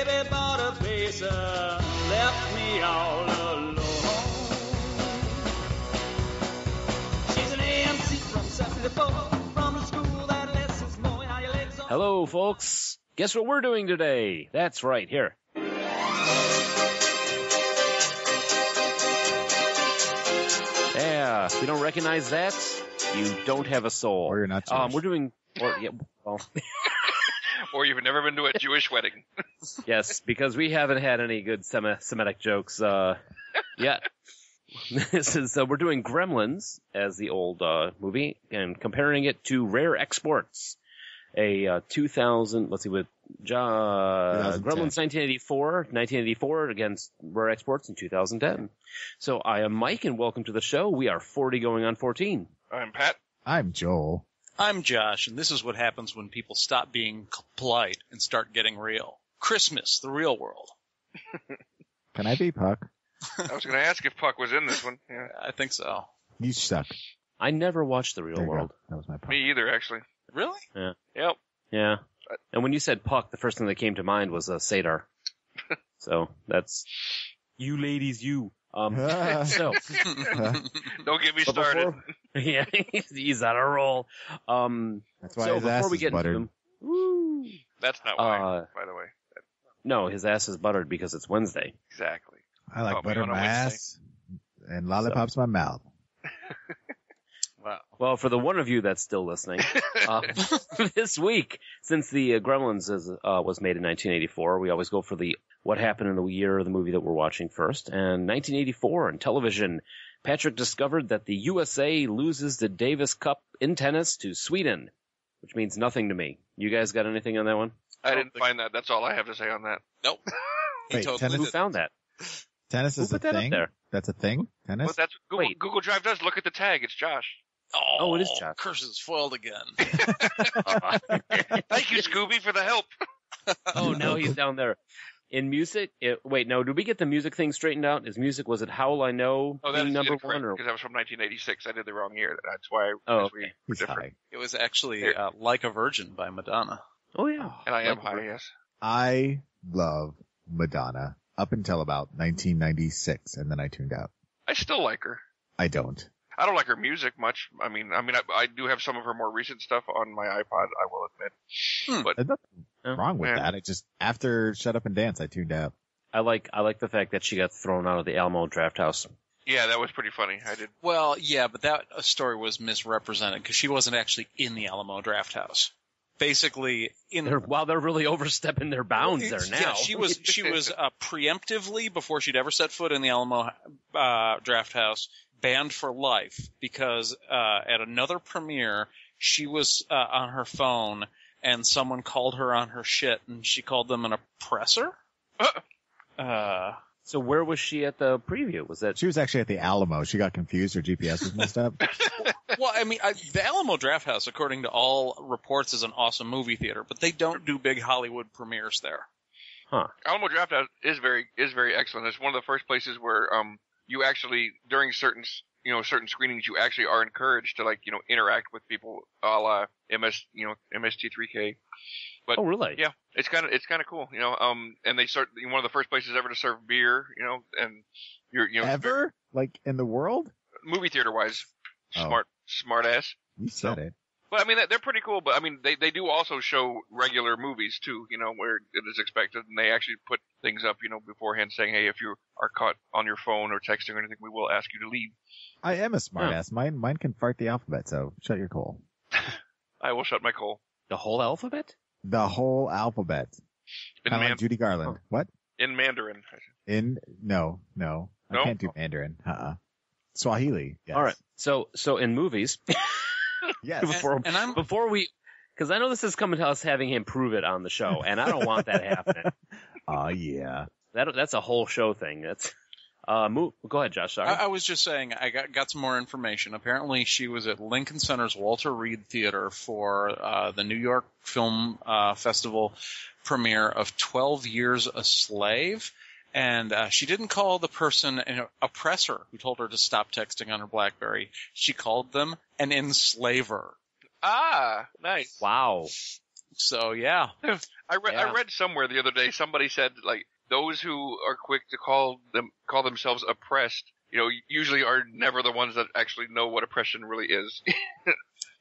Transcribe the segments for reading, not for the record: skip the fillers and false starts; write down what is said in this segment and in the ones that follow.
baby bought a pacer, left me all alone. She's an AMC from 74, from the school that lessons more. How your legs on. Hello, folks. Guess what we're doing today? That's right, here. Yeah, if you don't recognize that, you don't have a soul. Or you're not Jewish. We're doing... well... Or you've never been to a Jewish wedding. Yes, because we haven't had any good Semitic jokes yet. We're doing Gremlins as the old movie and comparing it to Rare Exports, a 2000. Let's see, with Gremlins 1984 against Rare Exports in 2010. So I am Mike, and welcome to the show. We are 40 going on 14. I'm Pat. I'm Joel. I'm Josh, and this is what happens when people stop being polite and start getting real. Christmas, the real world. Can I be Puck? I was going to ask if Puck was in this one. Yeah. I think so. You suck. I never watched The Real There you World. go. That was my Puck. Me either, actually. Really? Yeah. Yep. Yeah. And when you said Puck, the first thing that came to mind was Sadar. So that's you ladies, you. So Don't get me started. Yeah, he's on a roll. That's why so his before ass we is get buttered. into them, That's not why, by the way. no, his ass is buttered because it's Wednesday. Exactly. I like Caught me butter on a my Wednesday. ass and lollipops my mouth. Wow. Well, for the one of you that's still listening, this week, since the Gremlins was made in 1984, we always go for the what happened in the year of the movie that we're watching first. And 1984 on television, Patrick discovered that the USA loses the Davis Cup in tennis to Sweden, which means nothing to me. You guys got anything on that one? I didn't find that. That's all I have to say on that. Nope. Wait, tennis- Who found that? Tennis is Who a put that up thing? there? That's a thing? Tennis? Well, that's what Wait. Google Drive does. Look at the tag. It's Josh. Oh, it is Josh. Curses foiled again. Thank you, Scooby, for the help. Oh, now he's down there. In music, wait, no, did we get the music thing straightened out? Was it Howl I Know Oh, that being is number incorrect, one? Or because that was from 1986. I did the wrong year. That's why Oh, because we okay. were He's different. high. It was actually Here. Like a Virgin by Madonna. Oh, yeah. And I am Like- high, yes. I love Madonna up until about 1996, and then I tuned out. I still like her. I don't. I don't like her music much. I do have some of her more recent stuff on my iPod, I will admit. But There's nothing Oh, wrong with yeah. that. It just, after Shut Up and Dance, I tuned out. I like the fact that she got thrown out of the Alamo Draft House. yeah, that was pretty funny. I did. Well, yeah, but that story was misrepresented because she wasn't actually in the Alamo Draft House. Basically, While they're really overstepping their bounds there now. Yeah, she was preemptively, before she'd ever set foot in the Alamo Draft House, banned for life because at another premiere she was on her phone and someone called her on her shit and she called them an oppressor. So where was she at the preview? Was that She was actually at the Alamo. She got confused. Her GPS was messed up. Well, I mean, the Alamo Draft House, according to all reports, is an awesome movie theater, but they don't do big Hollywood premieres there. Alamo Draft House is very excellent. It's one of the first places where you actually during certain screenings you actually are encouraged to interact with people a la MST3K. But Oh, really? yeah, it's kind of cool, and they start one of the first places ever to serve beer, and you're Ever? Like, in the world? movie theater wise, Oh. smart ass. You said it. But I mean, they're pretty cool. But I mean, they do also show regular movies too, where it is expected, and they actually put things up, beforehand saying, hey, if you are caught on your phone or texting or anything, we will ask you to leave. I am a smart Oh. ass. Mine can fart the alphabet, so shut your coal. I will shut my coal. the whole alphabet? The whole alphabet. In, Kind of like Judy Garland. What? in Mandarin. No. I No? can't do Mandarin. Swahili. Yes. All right. So in movies, Yes. before we, because I know this is coming to us having him prove it on the show, and I don't want that happening. Oh, yeah. That's a whole show thing. That's go ahead, Josh. Sorry. I was just saying, I got some more information. Apparently, she was at Lincoln Center's Walter Reed Theater for the New York Film Festival premiere of 12 Years a Slave. And she didn't call the person an oppressor who told her to stop texting on her BlackBerry. She called them an enslaver. Ah, nice. Wow. So yeah, I read somewhere the other day, somebody said, like, those who are quick to call themselves oppressed, usually are never the ones that actually know what oppression really is.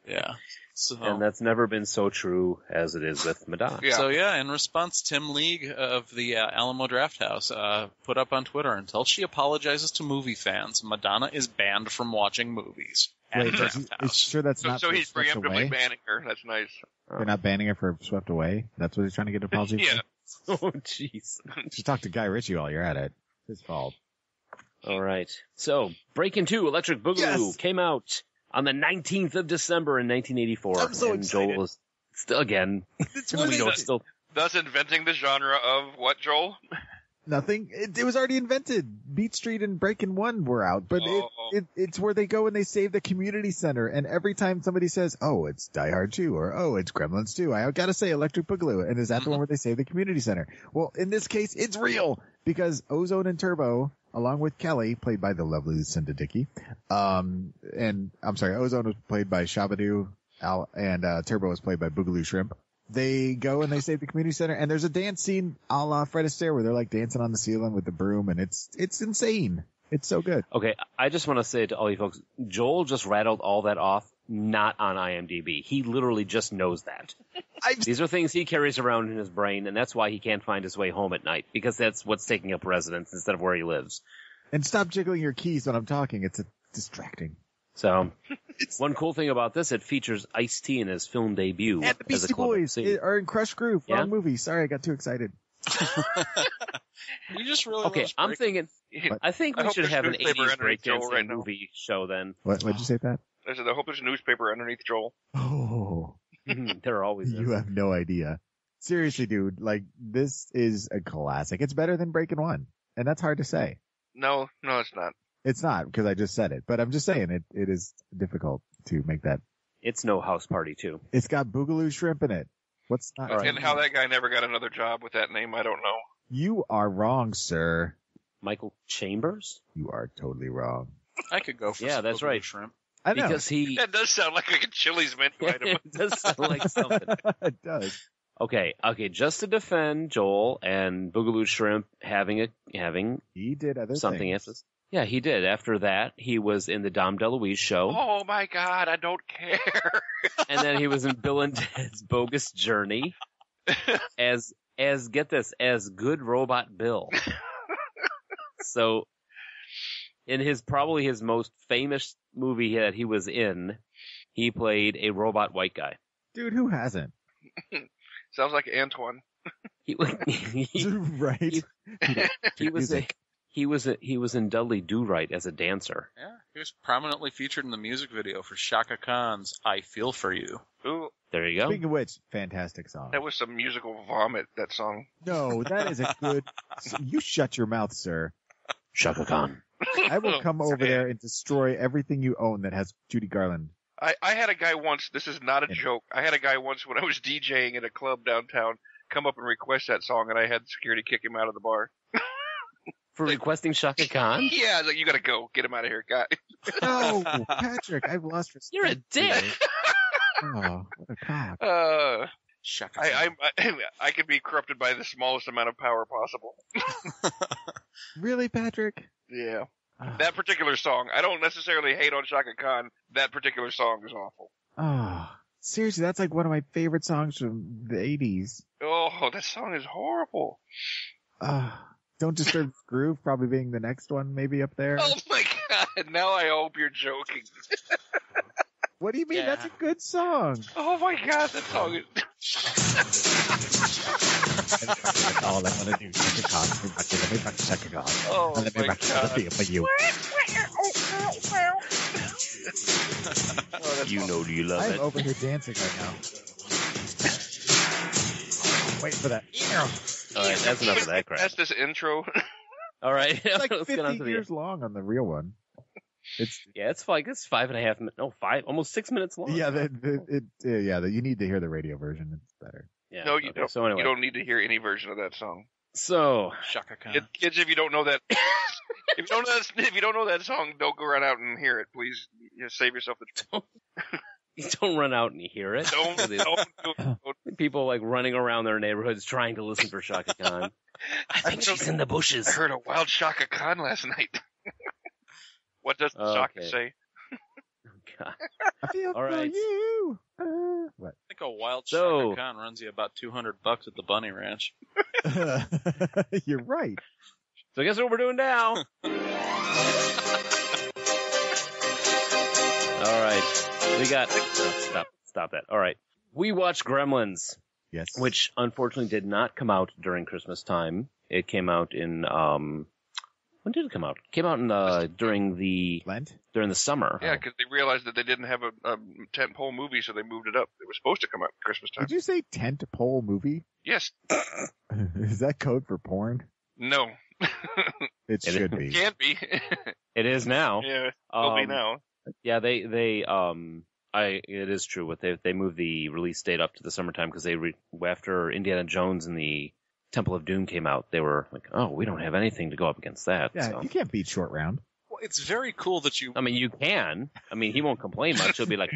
yeah. So, And that's never been so true as it is with Madonna. Yeah. So yeah, in response, Tim League of the Alamo Drafthouse put up on Twitter, until she apologizes to movie fans, Madonna is banned from watching movies at Wait, Drafthouse. sure that's not So for he's Swept preemptively Away? banning her. That's nice. They're not banning her for Swept Away? That's what he's trying to get an apology Yeah. Oh, jeez. for? Just talk to Guy Ritchie while you're at it. It's his fault. All right. So, Breaking 2, Electric Boogaloo, Yes! came out on the 19th of December in 1984. I'm so and excited. Joel is still, again, It's we know it's still, Thus inventing the genre of what, Joel? Nothing. It was already invented. Beat Street and Breakin' 1 were out, but it's where they go and they save the community center. And every time somebody says, "Oh, it's Die Hard 2," or "Oh, it's Gremlins 2," I gotta say Electric Boogaloo. And is that the one where they save the community center? Well, in this case, it's real because Ozone and Turbo, along with Kelly, played by the lovely Lucinda Dickey, and I'm sorry, Ozone was played by Shabadoo, and Turbo was played by Boogaloo Shrimp. They go and they save the community center, and there's a dance scene a la Fred Astaire where they're like dancing on the ceiling with the broom, and it's insane. It's so good. okay, I just want to say to all you folks, Joel just rattled all that off, not on IMDb. He literally just knows that. These are things he carries around in his brain, and that's why he can't find his way home at night, because that's what's taking up residence instead of where he lives. And stop jiggling your keys when I'm talking. It's distracting. So, one cool thing about this, it features Ice-T in his film debut. And the as a Beastie club Boys scene. are in Crush Groove. Yeah? Wrong movie. Sorry, I got too excited. You just really Okay, loves I'm Breaking- thinking, I think I we hope should there's have an newspaper 80s underneath Joel breakdancing right now. movie show then. What'd you say, Pat? I said, I hope there's a newspaper underneath Joel. Oh, There always is. you have no idea. Seriously, dude, like, this is a classic. It's better than Breakin' 1. And that's hard to say. No, it's not. It's not, because I just said it. But I'm just saying, it is difficult to make that. It's no House Party 2. It's got Boogaloo Shrimp in it. What's not? All right. And how that guy never got another job with that name, I don't know. You are wrong, sir. Michael Chambers? You are totally wrong. I could go for Yeah, some that's Boogaloo right. Shrimp. I know. Because he... That does sound like a Chili's menu item. it does sound like something. It does. Okay, just to defend Joel and Boogaloo Shrimp having He did other something things. after this. Yeah, he did. After that, he was in the Dom DeLuise show, Oh my God, I don't care. and then he was in Bill and Ted's Bogus Journey as get this, as Good Robot Bill. So, in probably his most famous movie that he was in, he played a robot white guy. Dude, who hasn't? Sounds like Antoine. He Right? he was in Dudley Do Right as a dancer. Yeah, he was prominently featured in the music video for Shaka Khan's "I Feel for You." Ooh, There you go. Speaking of which, fantastic song. that was some musical vomit, that song. No, that is a good... You shut your mouth, sir. Shaka Khan. I will come over Okay. there and destroy everything you own that has Judy Garland. I had a guy once, this is not a joke, I had a guy once when I was DJing at a club downtown come up and request that song, and I had security kick him out of the bar. For requesting Shaka Khan? Yeah, I was like, you gotta go. Get him out of here, guy. No, Patrick, I've lost respect. You're a for dick. you. Oh, what a cock. Shaka Khan. I could be corrupted by the smallest amount of power possible. Really, Patrick? Yeah. Oh, That particular song, I don't necessarily hate on Shaka Khan. That particular song is awful. oh, seriously, that's like one of my favorite songs from the 80s. Oh, that song is horrible. Don't Disturb the Groove probably being the next one, maybe up there. Oh my God, now I hope you're joking. What do you mean? Yeah. That's a good song. Oh my God, that song is... That's all I want to do. Shaka Khan. Let me rock Shaka Khan. Oh Let me my rock God. the for you. Oh, that's You know you love I'm it. over here dancing right now. Wait for that. All right, that's enough of that crap. That's this intro. All right, It's like let's get on 50 to the... years long on the real one. It's Yeah, it's 5.5 minutes. No, almost 6 minutes long. yeah, you need to hear the radio version. It's better. Yeah, No, you okay. don't. So anyway, You don't need to hear any version of that song. so Shaka Khan. Kids, if you don't know that, if you don't know that song, don't go right out and hear it. Please, save yourself the trouble. don't run out and hear it. Don't. People like running around their neighborhoods trying to listen for Shaka Khan. I think she's in the bushes. I heard a wild Shaka Khan last night. What does the Shaka say? God. I feel All right. for you. What? I think a wild So- Shaka Khan runs you about $200 at the Bunny Ranch. You're right. So guess what we're doing now? All right. We got... Stop that. All right. We watched Gremlins, Yes. which unfortunately did not come out during Christmas time. It came out in... when did it come out? It came out in during the Lent? summer. Yeah, because they realized that they didn't have a tentpole movie, so they moved it up. It was supposed to come out at Christmas time. Did you say tent pole movie? Yes. Is that code for porn? No. It should be. Can't be. It is now. Yeah, will be now. Yeah, it is true. What they moved the release date up to the summertime because after Indiana Jones and the Temple of Doom came out, they were like, oh, we don't have anything to go up against that. Yeah, so. you can't beat Short Round. Well, it's very cool that you... I mean, you can. I mean, he won't complain much. He'll be like,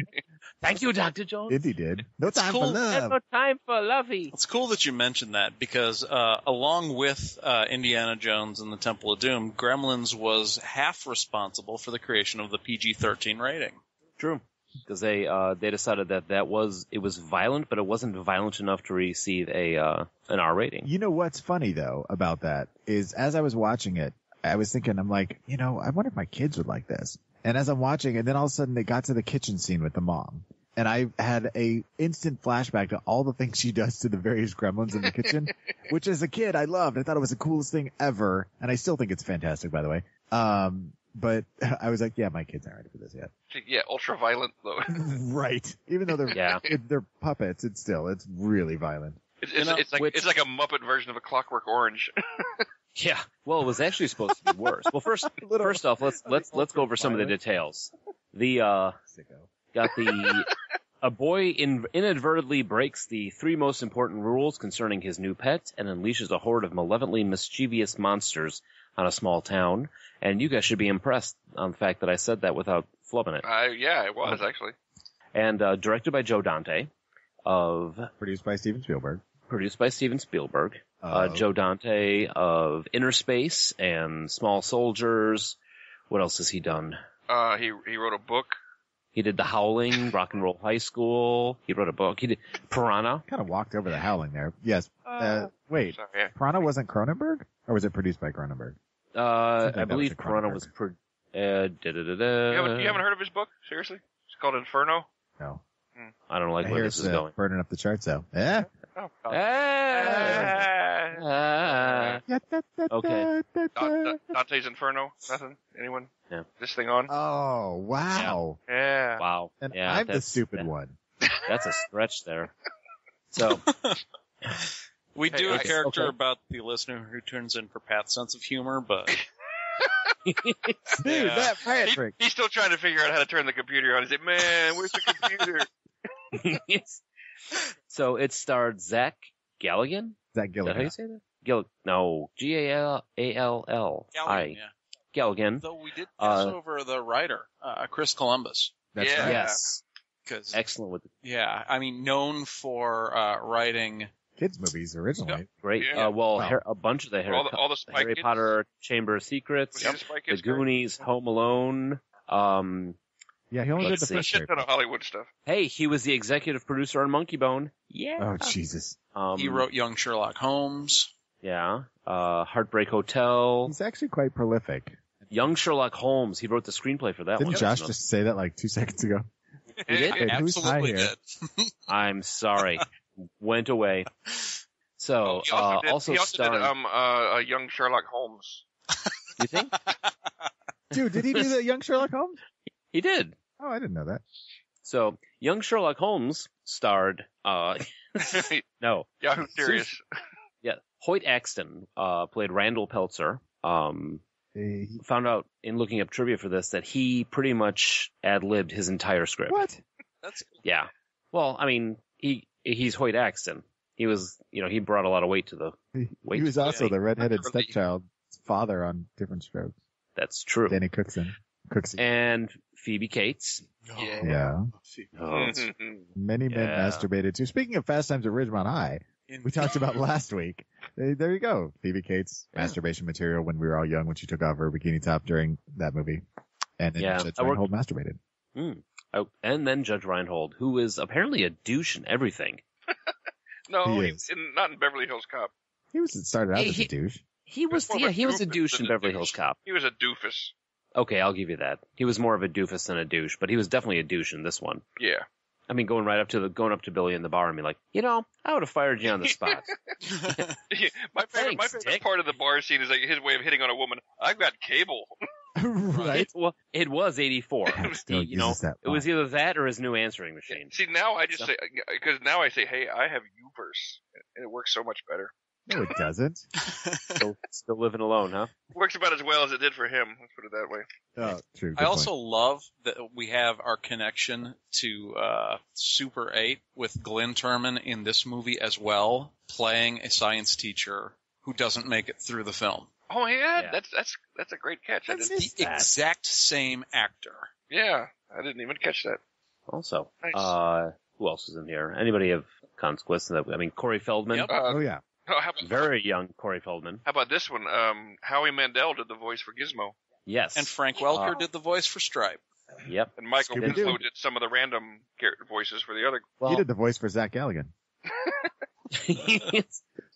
thank you, Dr. Jones. Indy did. No time cool. for love. No time for lovey. It's cool that you mentioned that because along with Indiana Jones and the Temple of Doom, Gremlins was half responsible for the creation of the PG-13 rating. True. Because they decided that it was violent, but it wasn't violent enough to receive an R rating. You know what's funny, though, about that is as I was watching it, I was thinking, I'm like, I wonder if my kids would like this. And as I'm watching, and then all of a sudden they got to the kitchen scene with the mom. And I had a instant flashback to all the things she does to the various gremlins in the kitchen, which as a kid I loved. I thought it was the coolest thing ever. And I still think it's fantastic, by the way. But I was like, yeah, my kids aren't ready for this yet. Yeah, ultra violent though. Right. Even though they're puppets, it's really violent. It's like a Muppet version of a Clockwork Orange. Yeah. Well, it was actually supposed to be worse. Well, first off, let's go over some of the details. A boy inadvertently breaks the 3 most important rules concerning his new pet and unleashes a horde of malevolently mischievous monsters on a small town. And you guys should be impressed on the fact that I said that without flubbing it. Yeah, it was actually. And directed by Joe Dante, Produced by Steven Spielberg. Joe Dante of Inner Space and Small Soldiers. What else has he done? He wrote a book. He did The Howling, Rock and Roll High School. He wrote a book. He did Piranha. Kind of walked over the Howling there. Yes. Wait. Sorry. Piranha wasn't Cronenberg? Or was it produced by Cronenberg? I believe Piranha was You haven't heard of his book? Seriously? It's called Inferno. No. I don't like I where hear this is it's going. burning up the charts, though. Yeah. Oh, Okay. Dante's Inferno? Nothing? Anyone? Yeah. This thing on? Oh, wow. Yeah. Wow. And Yeah, I'm the that's- stupid one. That's a stretch there. So, We do a okay. character about the listener who turns in for Pat's sense of humor, but Dude, Yeah. that Patrick. He's still trying to figure out how to turn the computer on. He's like, man, where's the computer? so it starred Zach Galligan. Zach Is that how you Gilligan. say that? No, Gallall. Galligan, yeah. Galligan. Though we did pass over the writer, Chris Columbus. That's Yeah. right. Yes. 'Cause, Excellent with the yeah, I mean, known for writing. Kids movies originally. great. Yeah. Well, Wow. a bunch of the all the Spy Harry Kids. Potter Chamber of Secrets, Was he the Spy The Kids guy? Goonies, Home Alone. Yeah, he only did Let's the see. first Shit Harry ton of Potter. Hollywood stuff. Hey, he was the executive producer on Monkey Bone. Yeah. Oh, Jesus. He wrote Young Sherlock Holmes. Yeah. Heartbreak Hotel. He's actually quite prolific. Young Sherlock Holmes. He wrote the screenplay for that Didn't one. Josh just say that like 2 seconds ago? You did? Wait, who's high Absolutely here? did. I'm sorry. Went away. So, He also did starring. a young Sherlock Holmes. You think? Dude, did he do the Young Sherlock Holmes? He did. Oh, I didn't know that. So, Young Sherlock Holmes starred, no. Yahoo Serious. Yeah. Hoyt Axton, played Randall Peltzer. Found out in looking up trivia for this that he pretty much ad-libbed his entire script. What? That's Yeah. Well, I mean, he's Hoyt Axton. He was, he brought a lot of weight to the He Wait, was also yeah. the redheaded Really? stepchild's father on Different Strokes. That's true. Danny Cookson. Cooksey. and Phoebe Cates. Yeah. Oh, Many men Yeah. masturbated too. Speaking of Fast Times at Ridgemont High, we talked about last week. There you go. Phoebe Cates, masturbation material when we were all young when she took off her bikini top during that movie. And then Judge Reinhold masturbated. And then Judge Reinhold, who is apparently a douche in everything. No, He is. not in Beverly Hills Cop. Started out as a douche. He was more of a he was a doofus douche than in a Beverly douche. Hills Cop. He was a doofus. Okay, I'll give you that. He was more of a doofus than a douche, but he was definitely a douche in this one. Yeah. I mean, going up to Billy in the bar and be like, I would have fired you on the spot. my favorite Dick. part of the bar scene is like his way of hitting on a woman. I've got cable. Right? It was 84. Still uses that It was either that or his new answering machine. See, now I just say, because now I say, hey, I have Uverse, and it works so much better. No, it doesn't. Still living alone, huh? Works about as well as it did for him. Let's put it that way. Oh, true. I also love that we have our connection to Super 8 with Glenn Turman in this movie as well, playing a science teacher who doesn't make it through the film. Oh yeah, Yeah. that's a great catch. I That's didn't, it. The exact same actor. yeah, I didn't even catch that. Also, Nice. who else is in here? Anybody of consequence? I mean, Corey Feldman. Yep. Oh, yeah. How Very young Corey Feldman. about this one? Howie Mandel did the voice for Gizmo, Yes. And Frank Welker did the voice for Stripe. Yep. and Michael Scooby-Doo. Winslow did some of the random voices for the other. He did the voice for Zach Galligan.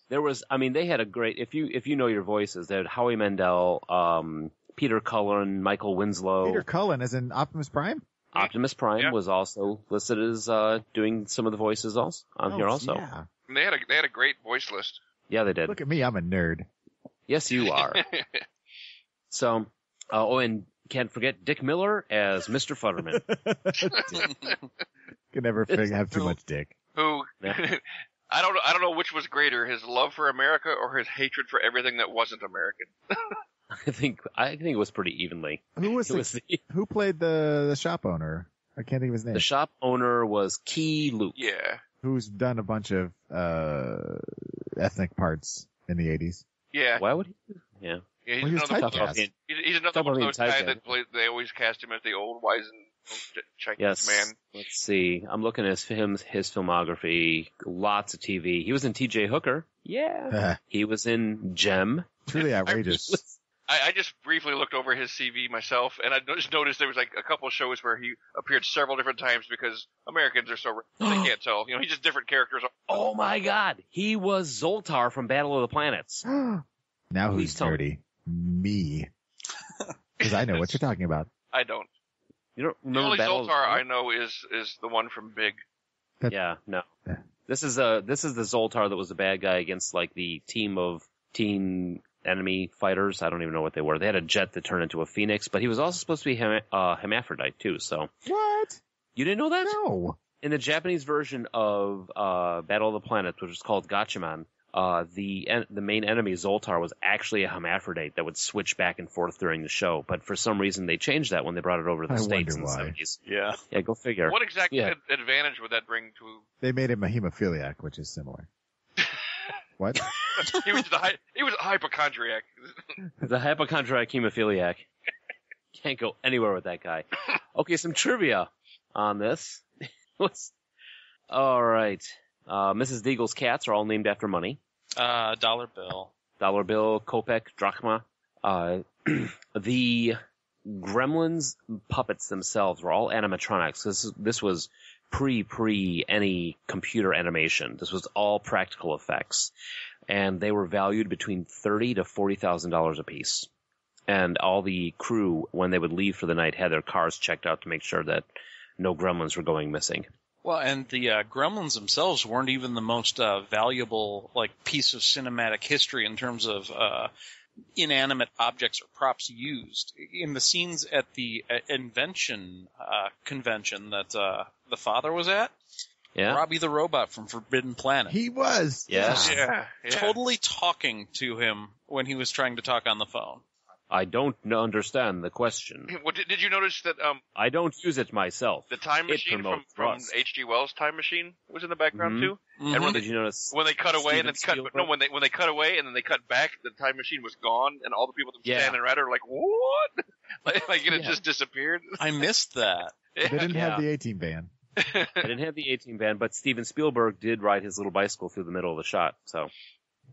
There was, they had a great, if you know your voices, they had Howie Mandel, Peter Cullen, Michael Winslow. Peter Cullen is in Optimus Prime? Optimus Prime Yeah. was also listed as doing some of the voices also on here also. Yeah. And they had a great voice list. Yeah, they did. Look at me. I'm a nerd. Yes, you are. So, and can't forget Dick Miller as Mr. Futterman. Can never have too much dick. Who Yeah. I don't know which was greater, his love for America or his hatred for everything that wasn't American. I think it was pretty evenly. Who played the shop owner? I can't think of his name. The shop owner was Key Luke. Yeah. Who's done a bunch of ethnic parts in the 80s. Yeah. Why would he? Yeah. Yeah, Well, he was another one of typecast. those- he's another Talk one of about those being guys typecast. that they always cast him as the old wise and Chinese Yes. man. Let's see. I'm looking at his filmography. Lots of TV. He was in T.J. Hooker. Yeah. He was in Gem. Truly outrageous. I just briefly looked over his CV myself, and I just noticed there was like a couple of shows where he appeared several different times because Americans are so they can't tell. He's just different characters. Oh my God. He was Zoltar from Battle of the Planets. Now Please who's tell me. dirty? Me. Because I know what you're talking about. I don't. You don't The remember only Battle of the Zoltar I Planets? know is the one from Big. Yeah, no. Yeah. This is the Zoltar that was the bad guy against like the team of teen enemy fighters. I don't even know what they were. They had a jet that turned into a phoenix, but he was also supposed to be hermaphrodite too. So What? you didn't know that? No. In the Japanese version of Battle of the Planets, which was called Gatchaman, the main enemy Zoltar was actually a hermaphrodite that would switch back and forth during the show. But for some reason they changed that when they brought it over to the I States in wonder the why. 70s. Yeah. Yeah, go figure. What exact Yeah. advantage would that bring to? They made him a hemophiliac, which is similar. What? He was a hypochondriac. The hypochondriac hemophiliac. Can't go anywhere with that guy. Okay, some trivia on this. All right. Mrs. Deagle's cats are all named after money. Dollar bill. Dollar bill, kopeck, drachma. The Gremlins puppets themselves were all animatronics. This was pre any computer animation. This was all practical effects, and they were valued between $30,000 to $40,000 a piece. And all the crew, when they would leave for the night, had their cars checked out to make sure that no gremlins were going missing. Well, and the Gremlins themselves weren't even the most valuable piece of cinematic history in terms of inanimate objects or props used. In the scenes at the invention convention that the father was at, Yeah. Robbie the Robot from Forbidden Planet, He was. Yes. Yeah. totally talking to him when he was trying to talk on the phone. I don't understand the question. Well, did you notice that I don't use it myself. the time It machine from promotes rust. H.G. Wells' Time Machine was in the background too? Mhm. And Did you notice when they cut away and Steven then cut, Spielberg? when they cut away and then they cut back, the time machine was gone, and all the people that were Yeah. standing around are like, "What?" like it had Yeah. just disappeared. I missed that. They didn't Yeah. have the 18 band. I didn't have the 18 band, but Steven Spielberg did ride his little bicycle through the middle of the shot. So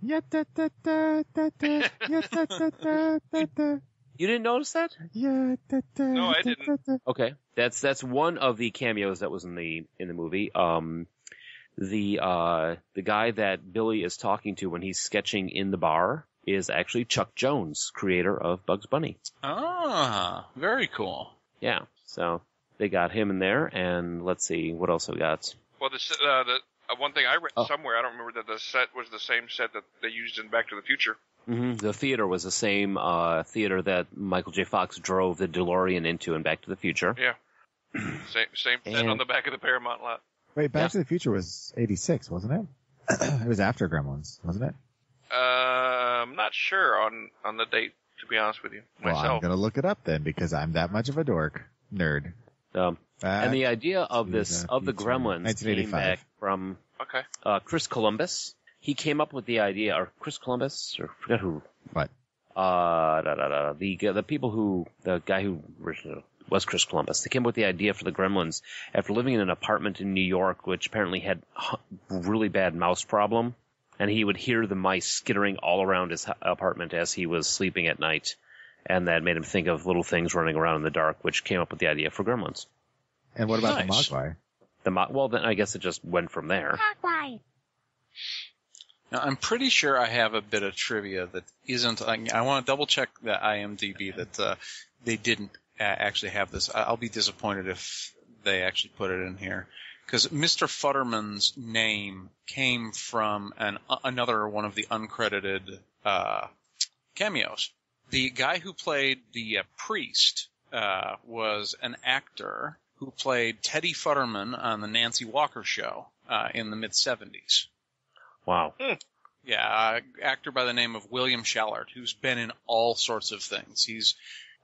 Yeah, da, da, da, da, da. Yeah, da, da, da, da, da. you didn't notice that? Yeah, da, da, No, I da, didn't. da, da. Okay, that's one of the cameos that was in the movie. The guy that Billy is talking to when he's sketching in the bar is actually Chuck Jones, creator of Bugs Bunny. Ah, very cool. Yeah, so they got him in there, and let's see what else we got. Well, the one thing I read somewhere, I don't remember that the set was the same set that they used in Back to the Future. The theater was the same theater that Michael J. Fox drove the DeLorean into in Back to the Future. Yeah, same set And- on the back of the Paramount lot. Wait, Back Yeah. to the Future was 86, wasn't it? It was after Gremlins, wasn't it? I'm not sure on the date, to be honest with you, Well, I'm myself. gonna look it up then because I'm that much of a nerd. And the idea of to this the of the future. Gremlins came 1985. back from Okay. Chris Columbus. He came up with the idea, or Chris Columbus, or I forget who. What? The people who, the guy who was Chris Columbus. They came up with the idea for the Gremlins after living in an apartment in New York, which apparently had really bad mouse problem, and he would hear the mice skittering all around his apartment as he was sleeping at night, and that made him think of little things running around in the dark, which came up with the idea for Gremlins. And what about Nice. the Mogwai? Well, then I guess it just went from there. Now, I'm pretty sure I have a bit of trivia that isn't. I want to double check the IMDb that they didn't actually have this. I'll be disappointed if they actually put it in here, because Mr. Futterman's name came from another one of the uncredited cameos. The guy who played the priest was an actor who played Teddy Futterman on the Nancy Walker Show in the mid-'70s. Wow. Yeah, actor by the name of William Shallard, who's been in all sorts of things. He's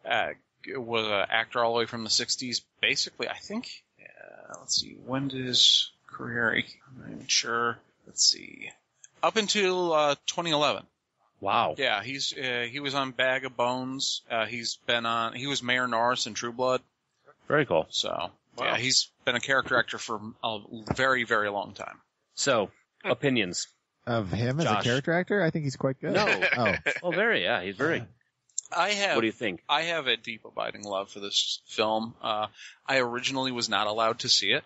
was an actor all the way from the 60s. Basically, I think, let's see, when did his career, I'm not even sure. Let's see. Up until 2011. Wow. Yeah, he was on Bag of Bones. He was Mayor Norris in True Blood. Very cool. So, Wow. yeah, he's been a character actor for a very, very long time. So, opinions. Of him as a Josh. character actor? I think he's quite good. No. Oh. Oh, he's very. What do you think? I have a deep, abiding love for this film. I originally was not allowed to see it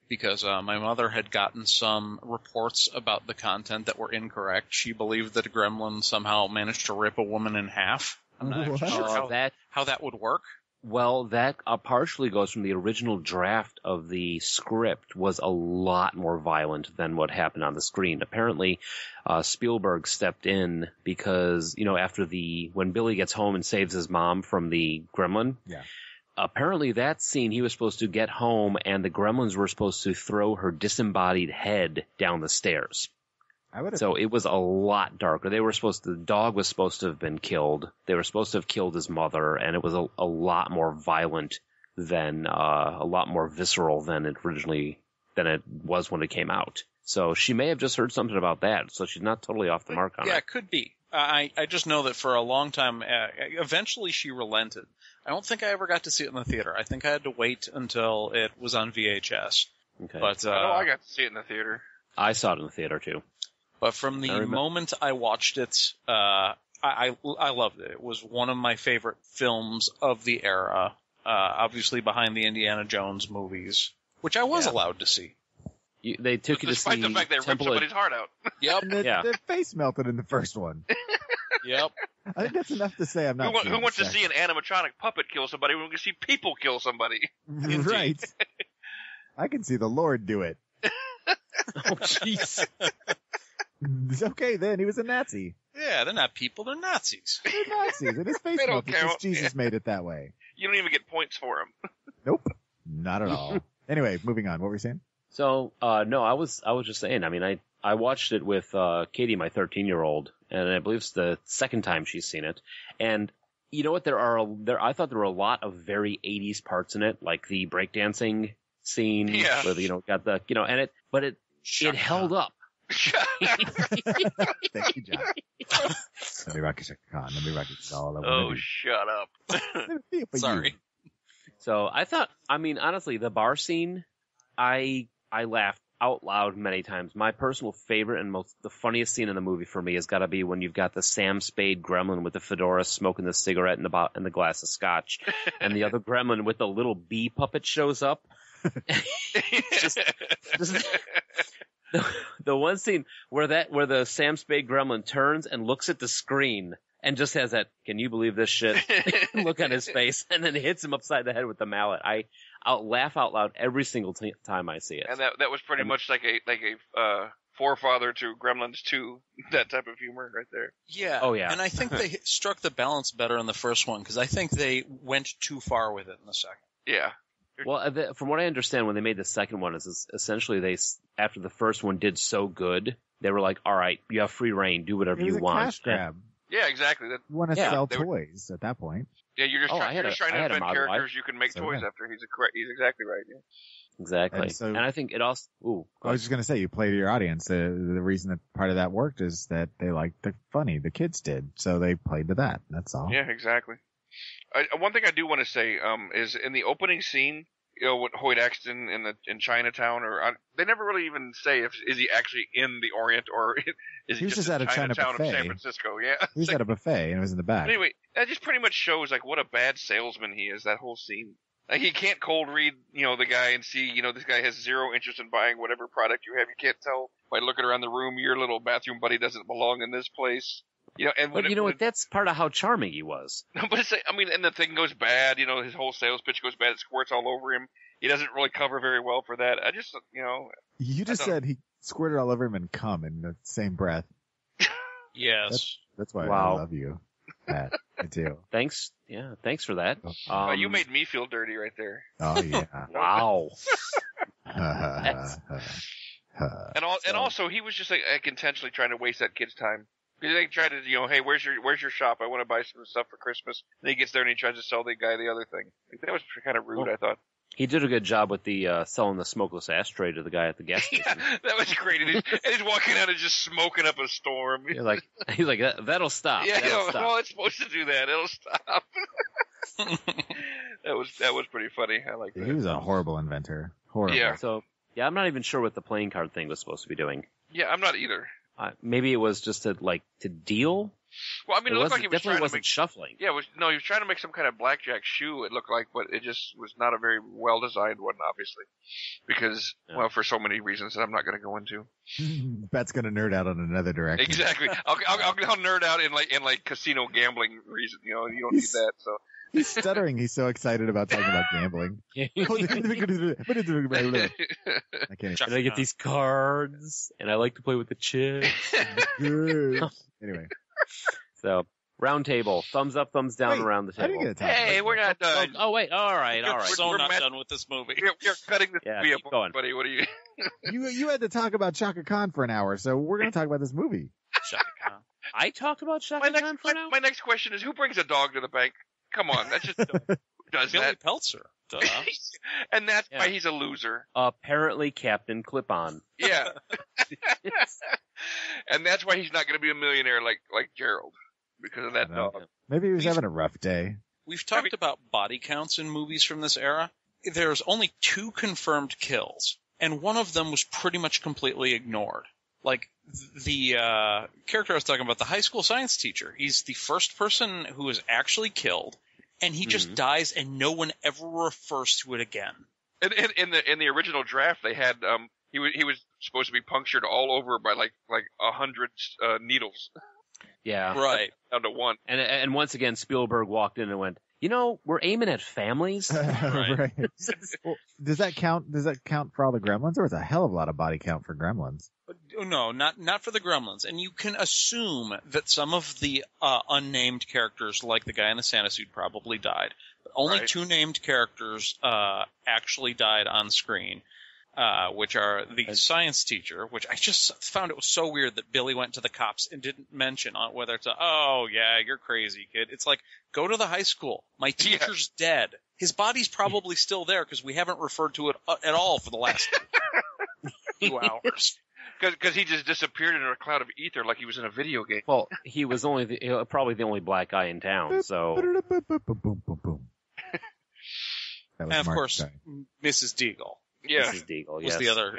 because my mother had gotten some reports about the content that were incorrect. She believed that a gremlin somehow managed to rip a woman in half. I'm not What? actually sure how that would work. Well, that partially goes from the original draft of the script was a lot more violent than what happened on the screen. Apparently, Spielberg stepped in because, after when Billy gets home and saves his mom from the gremlin. Yeah. Apparently that scene he was supposed to get home and the gremlins were supposed to throw her disembodied head down the stairs. I would have. So it was a lot darker. The dog was supposed to have been killed. They were supposed to have killed his mother, and it was a lot more violent than, a lot more visceral than it was when it came out. So she may have just heard something about that, so she's not totally off the mark on Yeah, it. it could be. I just know that for a long time, eventually she relented. I don't think I ever got to see it in the theater. I think I had to wait until it was on VHS. Okay. But I got to see it in the theater. I saw it in the theater too. But from the moment I watched it, I loved it. It was one of my favorite films of the era, obviously behind the Indiana Jones movies, which I was allowed to see. They took you to see Despite the fact they ripped Temple of... somebody's heart out. Yep. And the face melted in the first one. Yep. I think that's enough to say I'm not. Who wants to see an animatronic puppet kill somebody when we can see people kill somebody? Right. I can see the Lord do it. Oh, jeez. It's okay then. He was a Nazi. Yeah, they're not people, they're Nazis. They're Nazis, and his face They don't melted because count. Jesus made it that way. You don't even get points for them. Nope, not at all. Anyway, moving on. What were you saying? So, no, I was just saying, I watched it with Katie, my 13-year-old, and I believe it's the second time she's seen it. And You know what? I thought there were a lot of very 80s parts in it, like the breakdancing scene. Yeah. Where, got the, but it held up. Thank you, John. Let me rock you, Shaka Khan. Let me rock you. All I Oh, wanna do. shut up. Let me feel for Sorry. you. So I thought, honestly, the bar scene, I laughed out loud many times. My personal favorite and the funniest scene in the movie for me has got to be when you've got the Sam Spade gremlin with the fedora smoking the cigarette and the glass of scotch, and the other gremlin with the little bee puppet shows up. just the one scene where the Sam Spade gremlin turns and looks at the screen and just has that, can you believe this shit look on his face, and then hits him upside the head with the mallet. I'll laugh out loud every single time I see it. And that was pretty much like a forefather to Gremlins 2, that type of humor right there. Yeah. Oh, yeah. And I think they struck the balance better in the first one, because I think they went too far with it in the second. Yeah. Well, from what I understand, when they made the second one, is essentially after the first one did so good, they were like, all right, you have free reign, do whatever It was you a want. cash grab. Yeah, exactly. You want to Yeah, sell they were- toys at that point. Yeah, you're just trying to I had a invent Mogwai. characters you can make So, toys yeah. after. He's exactly right. Yeah. Exactly. And so- And I think it also, I was just going to say, you play to your audience. The reason that part of that worked is that they liked the funny. The kids did. So they played to that. That's all. Yeah, exactly. One thing I do want to say is in the opening scene, with Hoyt Axton in Chinatown, they never really even say is he actually in the Orient or is He was just in at a China Chinatown of buffet. San Francisco. Yeah. He was at a buffet and it was in the back. Anyway, that just pretty much shows like what a bad salesman he is. That whole scene. Like he can't cold read, the guy and see, this guy has zero interest in buying whatever product you have. You can't tell by looking around the room your little bathroom buddy doesn't belong in this place. But that's part of how charming he was. But and the thing goes bad. His whole sales pitch goes bad. It squirts all over him. He doesn't really cover very well for that. I just, You just said he squirted all over him and cum in the same breath. Yes. That's why Wow. I love you, Pat. I do. Thanks. Yeah, thanks for that. you made me feel dirty right there. Oh, yeah. Wow. And also, he was just like intentionally trying to waste that kid's time. Because they tried to, hey, where's your shop? I want to buy some stuff for Christmas. And he gets there and he tries to sell the guy the other thing. Like, that was kind of rude, I thought. He did a good job with the selling the smokeless ashtray to the guy at the gas Yeah, station. that was great. And he's walking out and just smoking up a storm. He's like, that'll stop. Yeah, That'll stop. well, it's supposed to do that. It'll stop. that was pretty funny. I like that. He was a horrible inventor. Horrible. Yeah. So, yeah, I'm not even sure what the playing card thing was supposed to be doing. Yeah, I'm not either. Maybe it was just to deal. Well, it looked like he was definitely trying to wasn't make. shuffling. Yeah, he was trying to make some kind of blackjack shoe. It looked like, but it just was not a very well designed one, obviously, because for so many reasons that I'm not going to go into. Pat's gonna nerd out on another direction. Exactly. I'll nerd out in like casino gambling reason. You don't need that. So. He's stuttering. He's so excited about talking about gambling. I can't. And I get these cards, and I like to play with the chips. Anyway. So, round table. Thumbs up, thumbs down Wait, around the I didn't table. get a time. Hey, we're not done. Oh, wait. All right. So We're not mad- done with this movie. You're cutting this Yeah, movie keep up, going. buddy. What are you? You had to talk about Chaka Khan for an hour, so we're gonna talk about this movie. Shaka Khan. I talked about Shaka Khan for now? My next question is, who brings a dog to the bank? Come on, that's just who does Billy that. Peltzer. Duh. And that's Yeah. why he's a loser. Apparently, Captain Clip-On. Yeah. And that's why he's not going to be a millionaire like Gerald, because of that I know. dog. Maybe he was having a rough day. We've talked about body counts in movies from this era. There's only 2 confirmed kills, and one of them was pretty much completely ignored. Like, the character I was talking about, the high school science teacher, he's the first person who is actually killed, and he just dies and no one ever refers to it again. In the original draft, they had he was supposed to be punctured all over by like 100 needles Yeah. Right. down to one. And once again, Spielberg walked in and went, we're aiming at families. Right. Well, does that count? Does that count for all the Gremlins? There was a hell of a lot of body count for Gremlins. No, not for the Gremlins. And you can assume that some of the unnamed characters, like the guy in the Santa suit, probably died. But only Right. 2 named characters actually died on screen. which are the science teacher, which I just found it was so weird that Billy went to the cops and didn't mention on whether it's oh yeah, you're crazy, kid. It's like, go to the high school. My teacher's dead. His body's probably still there because we haven't referred to it at all for the last 2 hours. Because he just disappeared in a cloud of ether like he was in a video game. Well, he was probably the only black guy in town, so. And of course, Mrs. Deagle. Yeah. Mrs. Deagle, was the other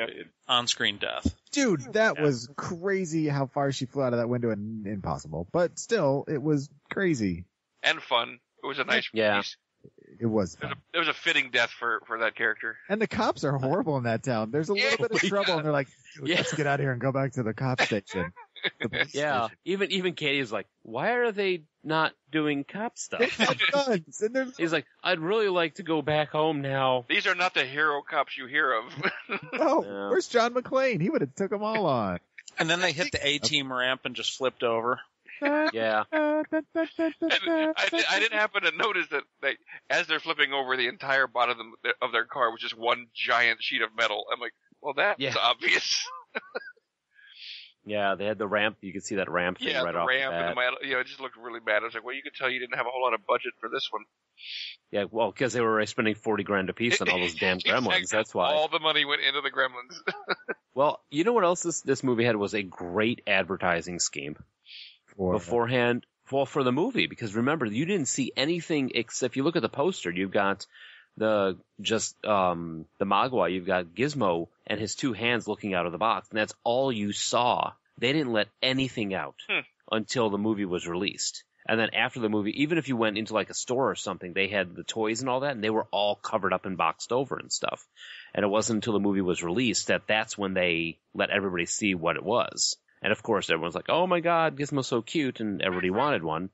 on-screen death. Dude, that was crazy how far she flew out of that window and impossible. But still, it was crazy. And fun. It was a nice release. It was fun. It was a fitting death for that character. And the cops are horrible in that town. There's a little bit of trouble, and they're like, let's get out of here and go back to the cop station. Yeah, even Katie was like, why are they not doing cop stuff? They have guns, and He's like, I'd really like to go back home now. These are not the hero cops you hear of. No, where's John McClane? He would have took them all on. And then they hit the A-team ramp and just flipped over. Yeah. I didn't happen to notice that as they're flipping over, the entire bottom of their car was just one giant sheet of metal. I'm like, well, that's obvious. Yeah, they had the ramp. You could see that ramp thing right off the bat. Yeah, the ramp and the metal. It just looked really bad. I was like, well, you could tell you didn't have a whole lot of budget for this one. Yeah, well, because they were spending $40,000 a piece on all those damn Gremlins. Exactly. That's why. All the money went into the Gremlins. Well, you know what else this movie had was a great advertising scheme beforehand. Well, for the movie, because remember, you didn't see anything except if you look at the poster, you've got the mogwai, you've got Gizmo and his two hands looking out of the box, and that's all you saw. They didn't let anything out until the movie was released. And then after the movie, even if you went into like a store or something, they had the toys and all that, and they were all covered up and boxed over and stuff. And it wasn't until the movie was released that's when they let everybody see what it was. And of course, everyone's like, "Oh my God, Gizmo's so cute," and everybody wanted one.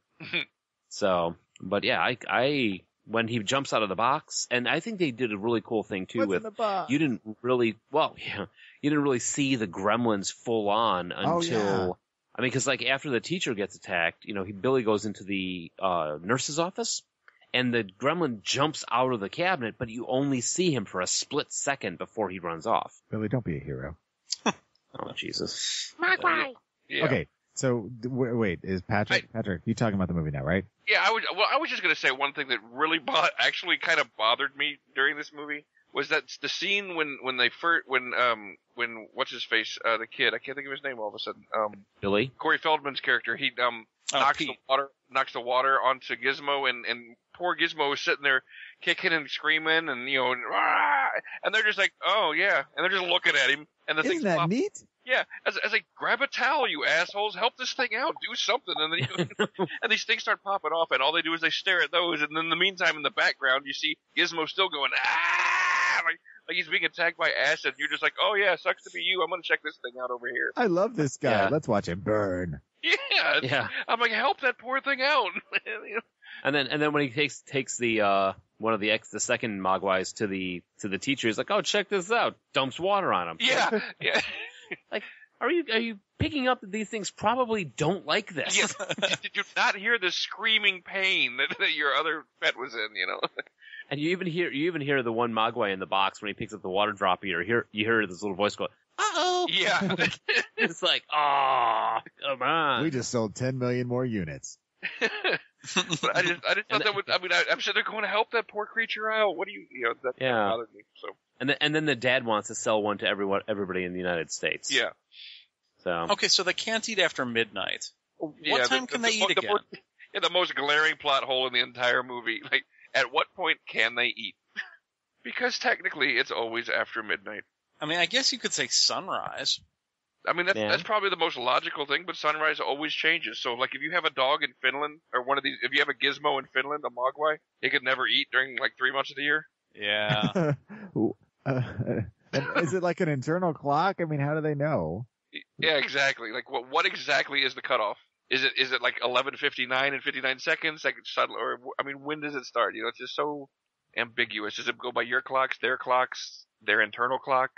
So, but yeah, I when he jumps out of the box, and I think they did a really cool thing too. What's in the box? You didn't really see the Gremlins full on until I mean, because like after the teacher gets attacked, Billy goes into the nurse's office, and the Gremlin jumps out of the cabinet, but you only see him for a split second before he runs off. Billy, don't be a hero. Oh, Jesus. Mogwai. Yeah. Okay, so wait, is Patrick, you talking about the movie now, right? Yeah, I was just going to say one thing that really actually kind of bothered me during this movie was that the scene when what's his face, the kid, I can't think of his name all of a sudden. Billy? Corey Feldman's character, he knocks the water onto Gizmo, and poor Gizmo is sitting there kicking and screaming, and and they're just like, oh yeah, and they're just looking at him, and the Isn't that neat? Yeah, as like, grab a towel, you assholes, help this thing out, do something, and then and these things start popping off, and all they do is they stare at those, and then in the meantime, in the background, you see Gizmo still going like he's being attacked by acid. You're just like, oh yeah, sucks to be you. I'm gonna check this thing out over here. I love this guy. Yeah. Let's watch him burn. Yeah. I'm like, help that poor thing out. And then when he takes the one of the second mogwais to the teacher, he's like, oh, check this out. Dumps water on him. Yeah. Like, are you picking up that these things probably don't like this? Yeah. Did you not hear the screaming pain that your other pet was in? And you even hear the one mogwai in the box when he picks up the water drop. You hear this little voice go, uh-oh. Yeah. It's like, oh, come on. We just sold 10 million more units. But I just thought that would. I mean, I'm sure they're going to help that poor creature out. What do that bothered me. So. And then the dad wants to sell one to everybody in the United States. Yeah. So. Okay, so they can't eat after midnight. What time can they eat again? The most glaring plot hole in the entire movie. Like, at what point can they eat? Because technically, it's always after midnight. I mean, I guess you could say sunrise. I mean, that's probably the most logical thing, but sunrise always changes. So, like, if you have a dog in Finland, or if you have a Gizmo in Finland, a mogwai, it could never eat during, like, 3 months of the year. Yeah. Is it like an internal clock? I mean, how do they know? Yeah, exactly. Like, what exactly is the cutoff? Is it like 11:59 and 59 seconds? Like, or, I mean, when does it start? It's just so ambiguous. Does it go by your clocks, their internal clock?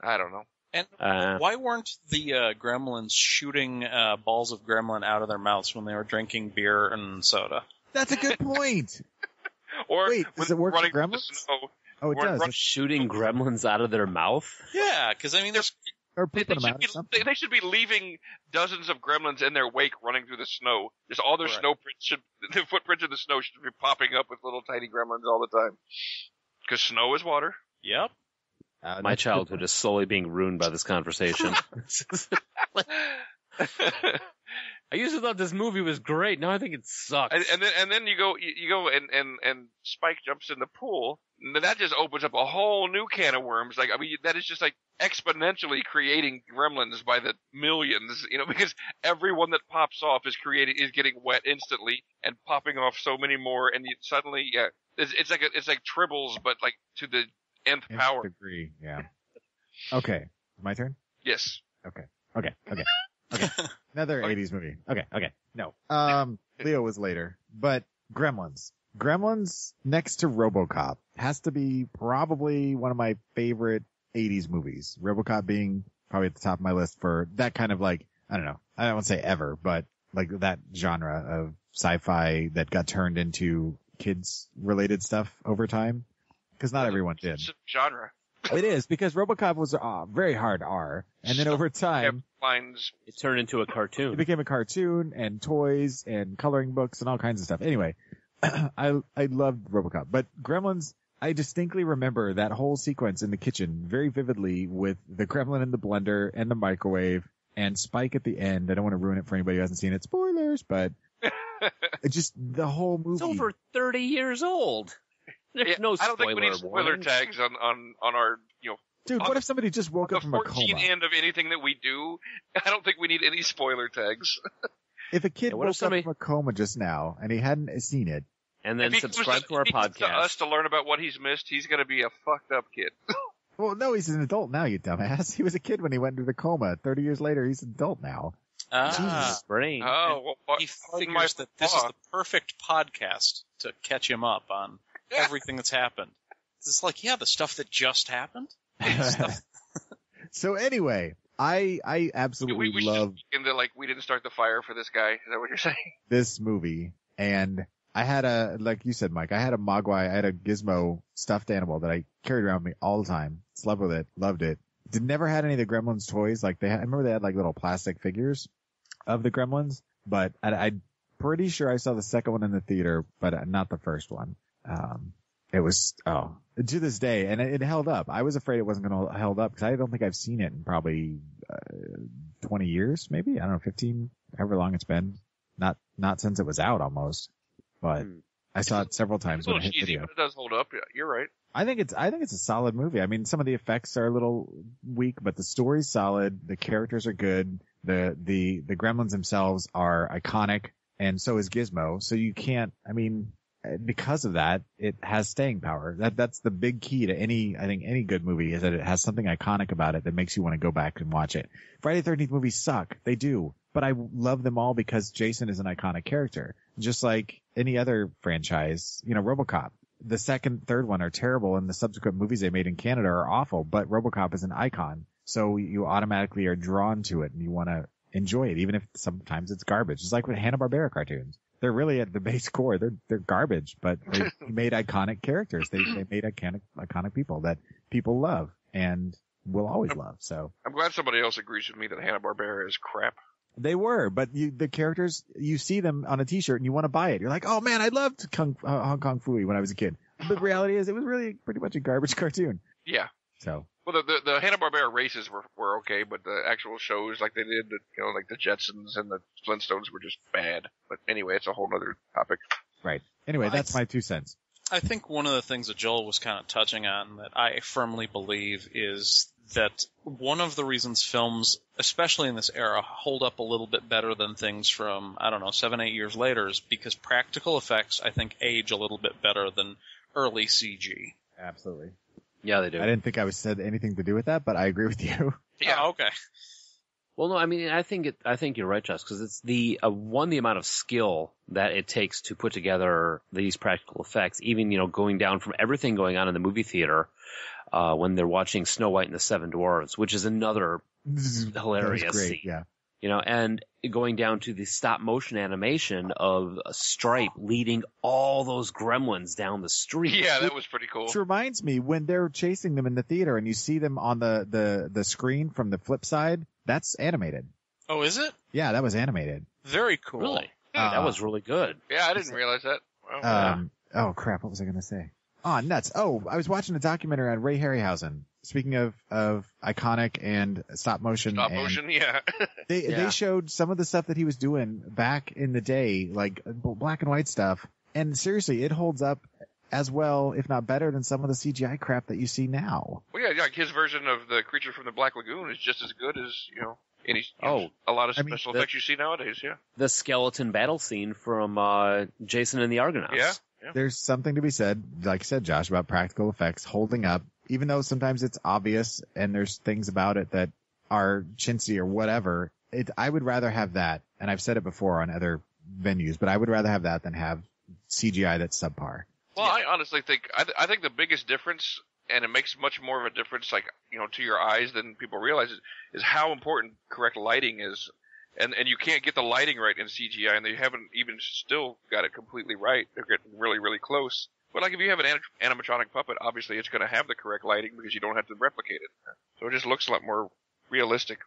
I don't know. And why weren't the Gremlins shooting balls of gremlin out of their mouths when they were drinking beer and soda? That's a good point. Or wait, does it work for running Gremlins? Snow, Oh, it does. Shooting gremlins out of their mouth? Yeah, because I mean, there's Or They pooping them should, out be, or something. they should be leaving dozens of gremlins in their wake running through the snow. Just all their Right. snow prints the footprints in the snow should be popping up with little tiny gremlins all the time. Because snow is water. yep. My childhood is slowly being ruined by this conversation. I used to thought this movie was great. Now I think it sucks. And then you go and Spike jumps in the pool. And that just opens up a whole new can of worms. Like, I mean, that is just like exponentially creating gremlins by the millions, because everyone that pops off is getting wet instantly and popping off so many more. And suddenly, yeah, it's like tribbles, but like to the nth power. Degree, yeah. Okay, my turn? Yes. Okay. Another 80s movie. Okay. No. Leo was later, but Gremlins. Gremlins next to RoboCop has to be probably one of my favorite 80s movies. RoboCop being probably at the top of my list for that kind of like, I don't know, I don't want to say ever, but like that genre of sci-fi that got turned into kids related stuff over time. Cause not everyone did. It's a genre. It is because RoboCop was very hard R, and then over time Lines. It turned into a it cartoon. became a cartoon and toys and coloring books and all kinds of stuff. Anyway, I loved RoboCop, but Gremlins, I distinctly remember that whole sequence in the kitchen very vividly with the gremlin in the blender and the microwave and Spike at the end. I don't want to ruin it for anybody who hasn't seen it. Spoilers, but it's just the whole movie. It's over 30 years old. There's no I don't think we need spoiler spoiler warning. tags on our, Dude, what if somebody just woke the up from a 14 coma? end of anything that we do? I don't think we need any spoiler tags. If a kid Yeah, what woke if somebody- up from a coma just now and he hadn't seen it, And then If he comes subscribe to our if he comes to us podcast. to learn about what he's missed, he's going to be a fucked up kid. well, no, he's an adult now, you dumbass. He was a kid when he went into the coma. 30 years later, he's an adult now. Jesus, brain. Oh, well, He wasn't my figures that this is fault. the perfect podcast to catch him up on everything that's happened. It's like, yeah, the stuff that just happened. So anyway, I absolutely we love should speak into like we didn't start the fire for this guy. Is that what you're saying? this movie, and I had like you said, Mike, I had a mogwai, I had a gizmo stuffed animal that I carried around with me all the time. Slept with it, loved it. Never had any of the Gremlins toys. Like I remember they had like little plastic figures of the Gremlins, but I'm pretty sure I saw the second one in the theater, but not the first one. It was, to this day, and it held up. I was afraid it wasn't going to hold up because I don't think I've seen it in probably 20 years, maybe. I don't know, 15, however long it's been. Not since it was out almost, but I saw it several times It's a when it little hit cheesy, video. but it does hold up. Yeah, you're right. I think it's a solid movie. I mean, some of the effects are a little weak, but the story's solid. The characters are good. The Gremlins themselves are iconic, and so is Gizmo. So you can't, I mean, because of that, it has staying power. That's the big key to any good movie is that it has something iconic about it that makes you want to go back and watch it. Friday the 13th movies suck. They do. But I love them all because Jason is an iconic character. Just like any other franchise, RoboCop. The second, third one are terrible and the subsequent movies they made in Canada are awful, but RoboCop is an icon. So you automatically are drawn to it and you want to enjoy it, even if sometimes it's garbage. It's like with Hanna-Barbera cartoons. They're really at the base core. They're garbage, but they made iconic characters. They made iconic people that people love and will always love. So I'm glad somebody else agrees with me that Hanna-Barbera is crap. they were, but the characters, you see them on a t-shirt and you want to buy it. You're like, oh man, I loved Hong Kong Phooey when I was a kid. But the reality is it was really pretty much a garbage cartoon. Yeah. So. Well, the Hanna-Barbera races were okay, but the actual shows like they did, like the Jetsons and the Flintstones were just bad. But anyway, it's a whole other topic. Right. Anyway, that's my 2 cents. I think one of the things that Joel was kind of touching on that I firmly believe is that one of the reasons films, especially in this era, hold up a little bit better than things from, 7, 8 years later is because practical effects, I think, age a little bit better than early CG. Absolutely. Yeah, they do. I didn't think I said anything to do with that, but I agree with you. Yeah. Oh, okay. Well, no, I mean, I think you're right, Josh, because it's the amount of skill that it takes to put together these practical effects, even, going down from everything going on in the movie theater, when they're watching Snow White and the Seven Dwarfs, which is another hilarious That was great, scene. yeah. and going down to the stop motion animation of a Stripe leading all those gremlins down the street. Yeah, that was pretty cool. Which reminds me, when they're chasing them in the theater and you see them on the screen from the flip side, that's animated. Oh, is it? Yeah, that was animated. Very cool. Really? That was really good. Yeah, I didn't realize that. Wow. Oh crap, what was I going to say? Oh, nuts. Oh, I was watching a documentary on Ray Harryhausen. Speaking of iconic and stop motion. Yeah. They showed some of the stuff that he was doing back in the day, like black and white stuff. And seriously, it holds up as well, if not better, than some of the CGI crap that you see now. Well, yeah, like his version of the creature from the Black Lagoon is just as good as, a lot of special effects you see nowadays, yeah. The skeleton battle scene from Jason and the Argonauts. Yeah. There's something to be said, like I said, Josh, about practical effects holding up, even though sometimes it's obvious and there's things about it that are chintzy or whatever. I would rather have that, and I've said it before on other venues, but I would rather have that than have CGI that's subpar. Well, I honestly think, I think the biggest difference, and it makes much more of a difference, like, to your eyes than people realize, is how important correct lighting is. And you can't get the lighting right in CGI, and they haven't even still got it completely right. They're getting really, really close. But like if you have an animatronic puppet, obviously it's going to have the correct lighting because you don't have to replicate it. So it just looks a lot more realistic.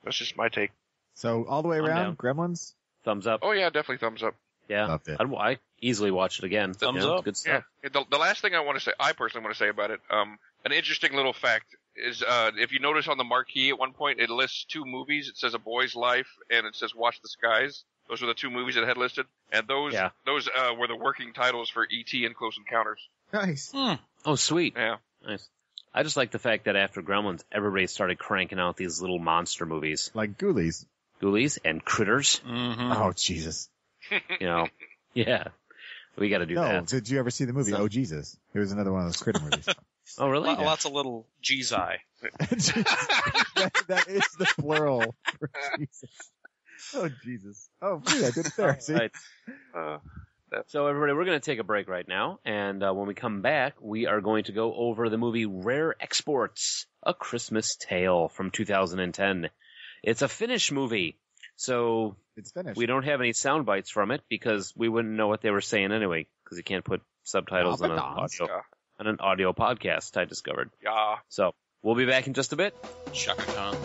That's just my take. So all the way around, Gremlins? Thumbs up. Oh yeah, definitely thumbs up. Yeah, Loved it. I easily watch it again. Thumbs up. Good stuff. Yeah. The last thing I personally want to say about it, an interesting little fact is, if you notice on the marquee at one point, it lists 2 movies. It says A Boy's Life and it says Watch the Skies. Those were the 2 movies it had listed. And those were the working titles for E.T. and Close Encounters. Nice. Oh, sweet. Yeah. Nice. I just like the fact that after Gremlins, everybody started cranking out these little monster movies. Like Ghoulies. Ghoulies and Critters. Mm-hmm. Oh, Jesus. Yeah. We got to do No, that. did you ever see the movie? Oh, Jesus. It was another one of those critter movies. Oh, really? Lots of little G's-eye. that is the plural for Jesus. Oh, Jesus. Oh, I did it there. See? Right. So, everybody, we're going to take a break right now. And when we come back, we are going to go over the movie Rare Exports, A Christmas Tale from 2010. It's a Finnish movie. So it's finished. We don't have any sound bites from it because we wouldn't know what they were saying anyway, because you can't put subtitles on an audio podcast, I discovered. Yeah. So we'll be back in just a bit. Shaka Khan.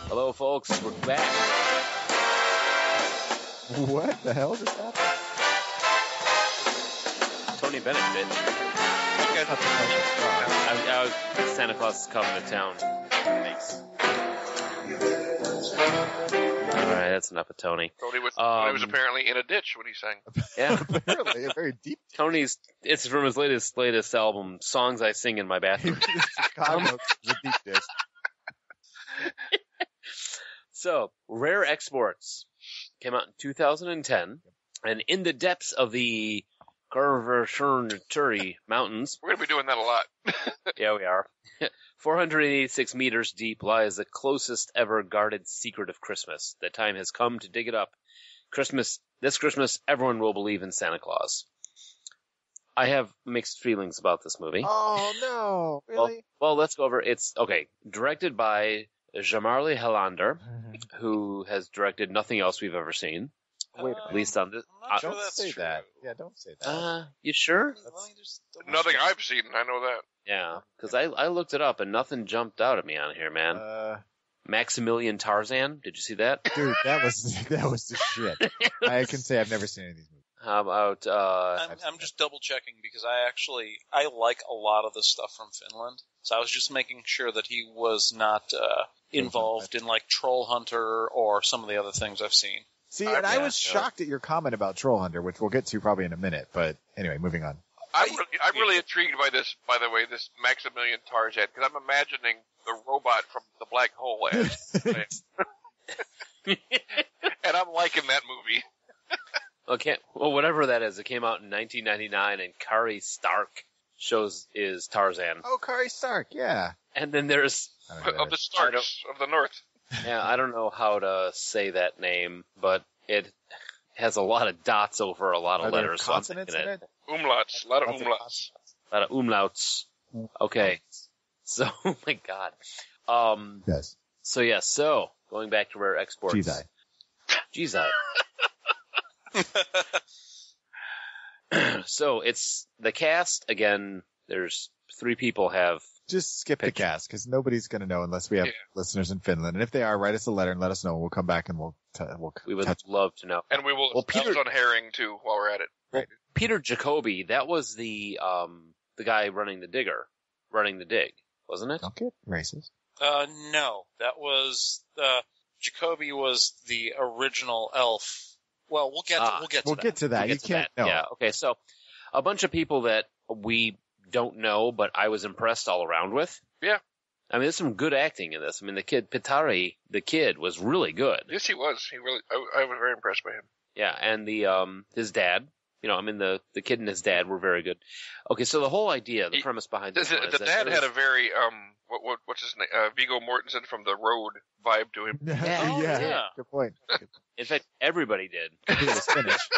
Hello, folks. We're back. What the hell just happened? Tony Bennett bit. Santa Claus is coming to town. Thanks. All right, that's enough of Tony. Tony was apparently in a ditch when he sang. Yeah. Apparently, a very deep. It's from his latest album, Songs I Sing in My Bathroom. Chicago, the deep dish. So, Rare Exports came out in 2010, and in the depths of the Carvershurnaturi Mountains. We're going to be doing that a lot. Yeah, we are. 486 meters deep lies the closest ever guarded secret of Christmas. The time has come to dig it up. This Christmas, everyone will believe in Santa Claus. I have mixed feelings about this movie. Oh, no. Really? Well, let's go over it. It's, okay, directed by Jamarli Helander, who has directed nothing else we've ever seen. Wait, at least on this. I'm not sure don't that's say true. that. Yeah, don't say that. You sure? Nothing I've seen, I know that. Yeah, because I looked it up and nothing jumped out at me on here, man. Maximilian Tarzan, did you see that? Dude, that was the shit. I can say I've never seen any of these movies. How about I'm just double checking because I like a lot of the stuff from Finland. So I was just making sure that he was not involved in like Troll Hunter or some of the other things I've seen. See, and I was shocked at your comment about Troll Hunter, which we'll get to probably in a minute. But anyway, moving on. I'm really intrigued by this, by the way, this Maximilian Tarzan, because I'm imagining the robot from the black hole as, and I'm liking that movie. Okay, well, whatever that is, it came out in 1999, and Kari Stark is Tarzan. Oh, Kari Stark, yeah. And then there's Of the Starks of the North. Yeah, I don't know how to say that name, but it has a lot of dots over a lot of letters. There consonants in it? Umlauts, a lot of umlauts. A lot of umlauts. Okay. So, oh my God. Yes. So going back to rare exports. Gizai. So it's the cast again. There's 3 people have. Just skip the cast because nobody's going to know unless we have listeners in Finland. And if they are, write us a letter and let us know. We'll come back and we would love to know. And we will Peter on herring too while we're at it. Well, Peter Jacoby, that was the guy running the dig, wasn't it? Don't get racist. No, that was Jacoby was the original elf. Well, we'll get to that. You can't know. Yeah. Okay. So a bunch of people that we don't know, but I was impressed all around with. Yeah. I mean, there's some good acting in this. I mean, the kid, Pitari, the kid, was really good. Yes, he was. I was very impressed by him. Yeah, and his dad, the kid and his dad were very good. Okay, so the whole idea, the premise behind this the dad had a very, what's his name, Viggo Mortensen from The Road vibe to him. Yeah. Good point. In fact, everybody did. He was finished.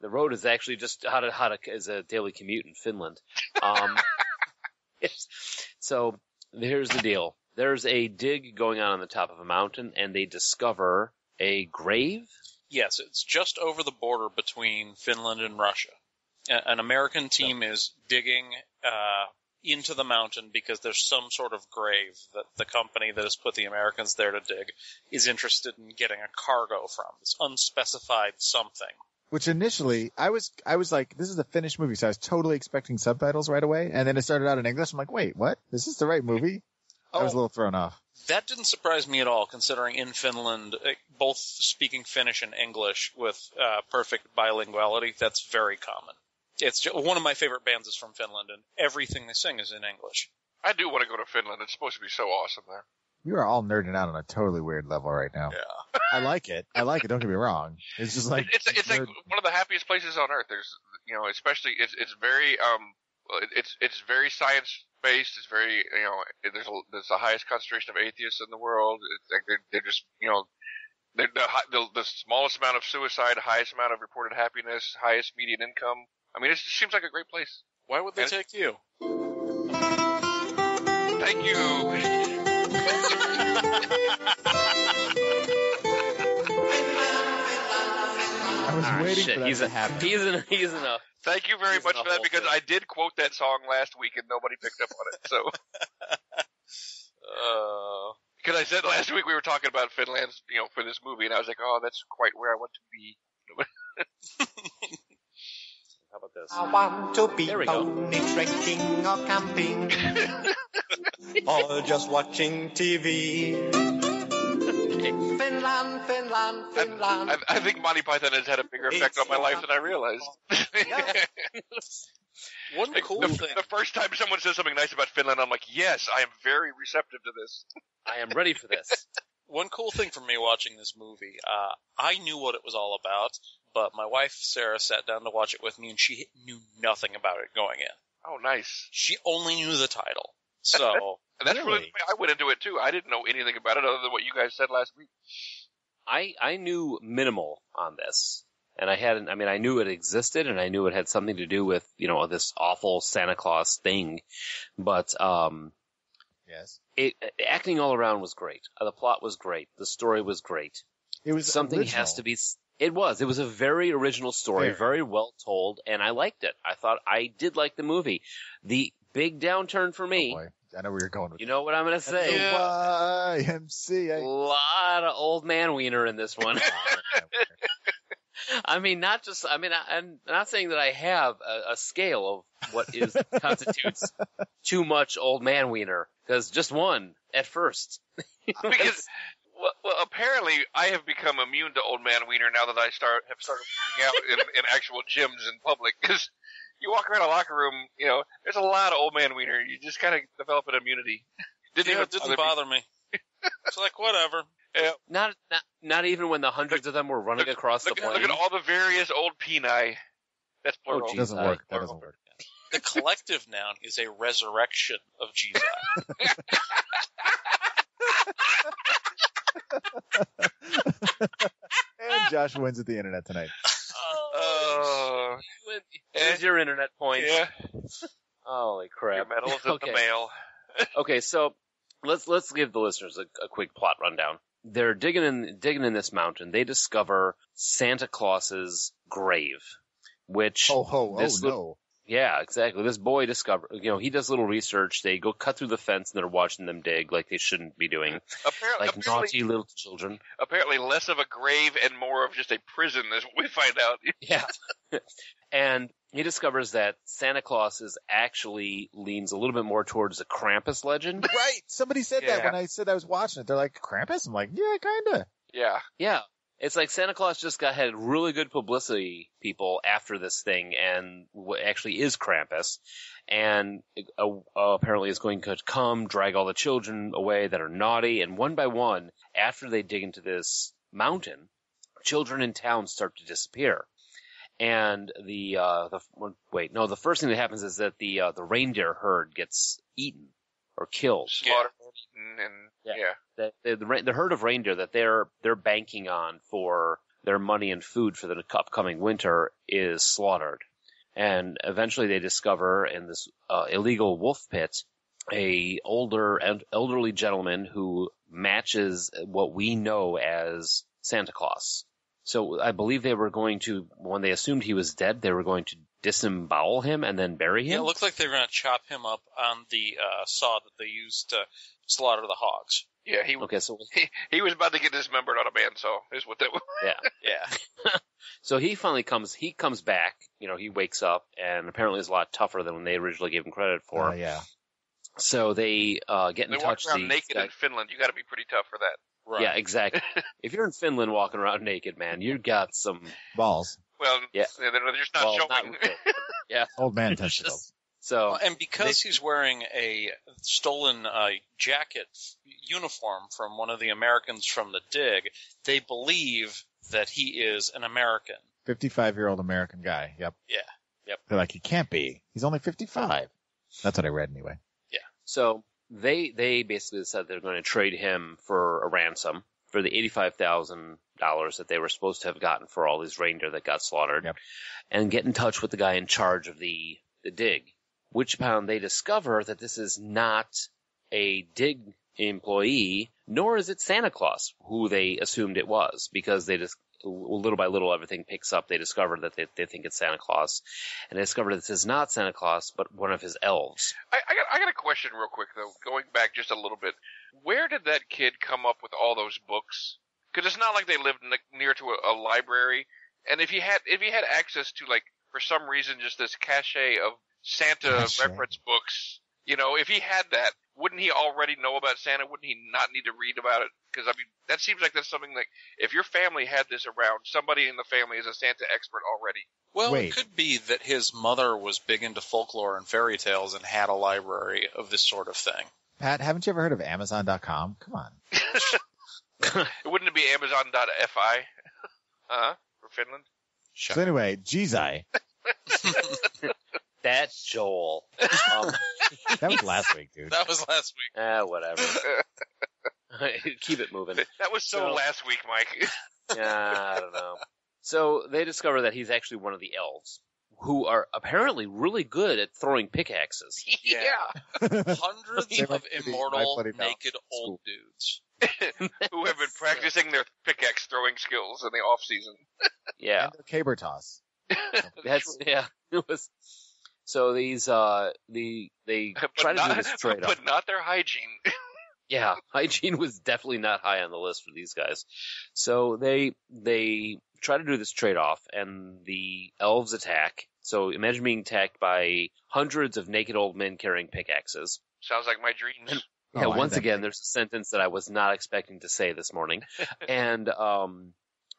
The Road is actually just is a daily commute in Finland. So here's the deal. There's a dig going on the top of a mountain, and they discover a grave? Yes, it's just over the border between Finland and Russia. An American team is digging into the mountain because there's some sort of grave that the company that has put the Americans there to dig is interested in getting a cargo from. It's unspecified something. Which initially, I was like, this is a Finnish movie, so I was totally expecting subtitles right away. And then it started out in English. I'm like, wait, what? Is this the right movie? I was a little thrown off. That didn't surprise me at all, considering in Finland, both speaking Finnish and English with perfect bilinguality, that's very common. It's just, one of my favorite bands is from Finland, and everything they sing is in English. I do want to go to Finland. It's supposed to be so awesome there. You are all nerding out on a totally weird level right now. Yeah. I like it. Don't get me wrong. It's just like it's like one of the happiest places on earth. There's especially it's very it's very science based. It's very there's the highest concentration of atheists in the world. It's like they're just they're the smallest amount of suicide, highest amount of reported happiness, highest median income. I mean, it just seems like a great place. Why would they take you? Thank you. I was waiting for that to happen. He's enough. Thank you very much for that, because I did quote that song last week and nobody picked up on it. So, because I said last week we were talking about Finland, for this movie, and I was like, oh, that's quite where I want to be. How about this? I want to be There we go. only trekking or camping, or just watching TV. Finland, Finland, Finland. I think Monty Python has had a bigger effect on my life than I realized. One cool thing. The first time someone says something nice about Finland, I'm like, yes, I am very receptive to this. I am ready for this. One cool thing for me watching this movie, I knew what it was all about, but my wife, Sarah, sat down to watch it with me, and she knew nothing about it going in. Oh, nice. She only knew the title. So that's really the way I went into it, too. I didn't know anything about it other than what you guys said last week. I knew minimal on this. And I knew it existed, and I knew it had something to do with, this awful Santa Claus thing. But, yes. Acting all around was great. The plot was great. The story was great. It was something original. has to be. It was a very original story, very well told, and I liked it. I thought I did like the movie. The big downturn for me. Oh boy. I know where you're going with You know what I'm going to say? YMCA. A lot of old man wiener in this one. I mean, I'm not saying that I have a scale of what constitutes too much old man wiener, because just one at first. Because well, apparently I have become immune to old man wiener now that I have started working out in actual gyms in public. Because you walk around a locker room, there's a lot of old man wiener. You just kind of develop an immunity. It didn't bother me. It's like, whatever. Yeah. Not even when the hundreds of them were running across the plain. Look at all the various old peni. That's plural. Oh, Doesn't work. That doesn't work. The collective noun is a resurrection of Jesus. And Josh wins at the internet tonight. There's your internet point. Yeah. Holy crap. Your medal is in the mail. Okay, so let's give the listeners a quick plot rundown. They're digging in this mountain. They discover Santa Claus's grave, which no. Yeah, exactly. This boy he does a little research. They go cut through the fence and they're watching them dig like they shouldn't be doing. Apparently, naughty little children. Apparently less of a grave and more of just a prison, as we find out. Yeah. And he discovers that Santa Claus actually leans a little bit more towards the Krampus legend. Right. Somebody said that when I said I was watching it. They're like, Krampus? I'm like, yeah, kind of. Yeah. Yeah. It's like Santa Claus just had really good publicity, people, after this thing, and what actually is Krampus, and apparently is going to come, drag all the children away that are naughty, and one by one, after they dig into this mountain, children in town start to disappear. And the first thing that happens is that the reindeer herd gets eaten or killed. Slaughtered and the herd of reindeer that they're banking on for their money and food for the upcoming winter is slaughtered. And eventually they discover in this illegal wolf pit a elderly gentleman who matches what we know as Santa Claus. So I believe they were going to, when they assumed he was dead, they were going to disembowel him and then bury him. Yeah, it looked like they were going to chop him up on the saw that they used to slaughter the hogs. Yeah, he was about to get dismembered on a bandsaw, is what that was. Yeah. So he finally comes back, he wakes up and apparently is a lot tougher than when they originally gave him credit for. Yeah. So they get in touch. They walk around naked in Finland. You got to be pretty tough for that. Right. Yeah, exactly. If you're in Finland walking around naked, man, you got some balls. Well, yeah. They're just not showing. Not real, yeah. Old man testicles. So, and because he's wearing a stolen jacket uniform from one of the Americans from the dig, they believe that he is an American. 55-year-old American guy. Yep. Yeah. Yep. They're like, he can't be. He's only 55. That's what I read anyway. Yeah. So they basically said they're going to trade him for a ransom for the $85,000 that they were supposed to have gotten for all these reindeer that got slaughtered, and get in touch with the guy in charge of the dig. Which upon they discover that this is not a dig employee, nor is it Santa Claus, who they assumed it was, because they just little by little everything picks up. They discover that they think it's Santa Claus, and they discover that this is not Santa Claus, but one of his elves. I got a question real quick though, going back just a little bit. Where did that kid come up with all those books? Because it's not like they lived near to a library, and if he had access to, like, for some reason, just this cachet of Santa reference books, if he had that, wouldn't he already know about Santa? Wouldn't he not need to read about it? Because, that seems like that's something like, if your family had this around, somebody in the family is a Santa expert already. Well, It could be that his mother was big into folklore and fairy tales and had a library of this sort of thing. Pat, haven't you ever heard of Amazon.com? Come on. Wouldn't it be Amazon.fi? For Finland? So anyway, Jizai. That's Joel. That was last week, dude. That was last week. Whatever. Keep it moving. That was so last week, Mike. I don't know. So they discover that he's actually one of the elves, who are apparently really good at throwing pickaxes. Yeah. Hundreds of immortal, naked old dudes. Who have been practicing their pickaxe throwing skills in the off season. Yeah. And their caber toss. It was. So these they try to do this trade-off, but not their hygiene. Yeah, hygiene was definitely not high on the list for these guys. So they try to do this trade-off, and the elves attack. So imagine being attacked by hundreds of naked old men carrying pickaxes. Sounds like my dreams. Yeah, Oh, I once had that again, thing. there's a sentence that I was not expecting to say this morning, and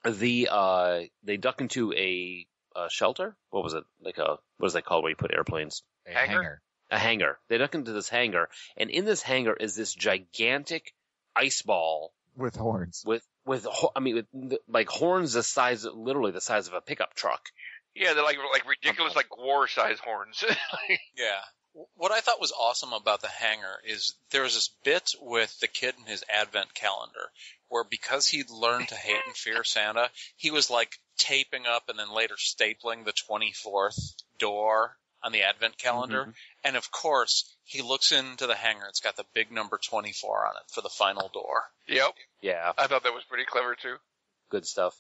they duck into a shelter. What was it? What is that called where you put airplanes? A Hangar? A hangar. They duck into this hangar, and in this hangar is this gigantic ice ball with horns. with like horns literally the size of a pickup truck. Yeah, they're like ridiculous, like war size horns. Yeah. What I thought was awesome about the hangar is there was this bit with the kid and his advent calendar where because he'd learned to hate and fear Santa, he was like taping up and then later stapling the 24th door on the advent calendar. Mm-hmm. And of course, he looks into the hangar. It's got the big number 24 on it for the final door. Yep. Yeah, I thought that was pretty clever too. good stuff.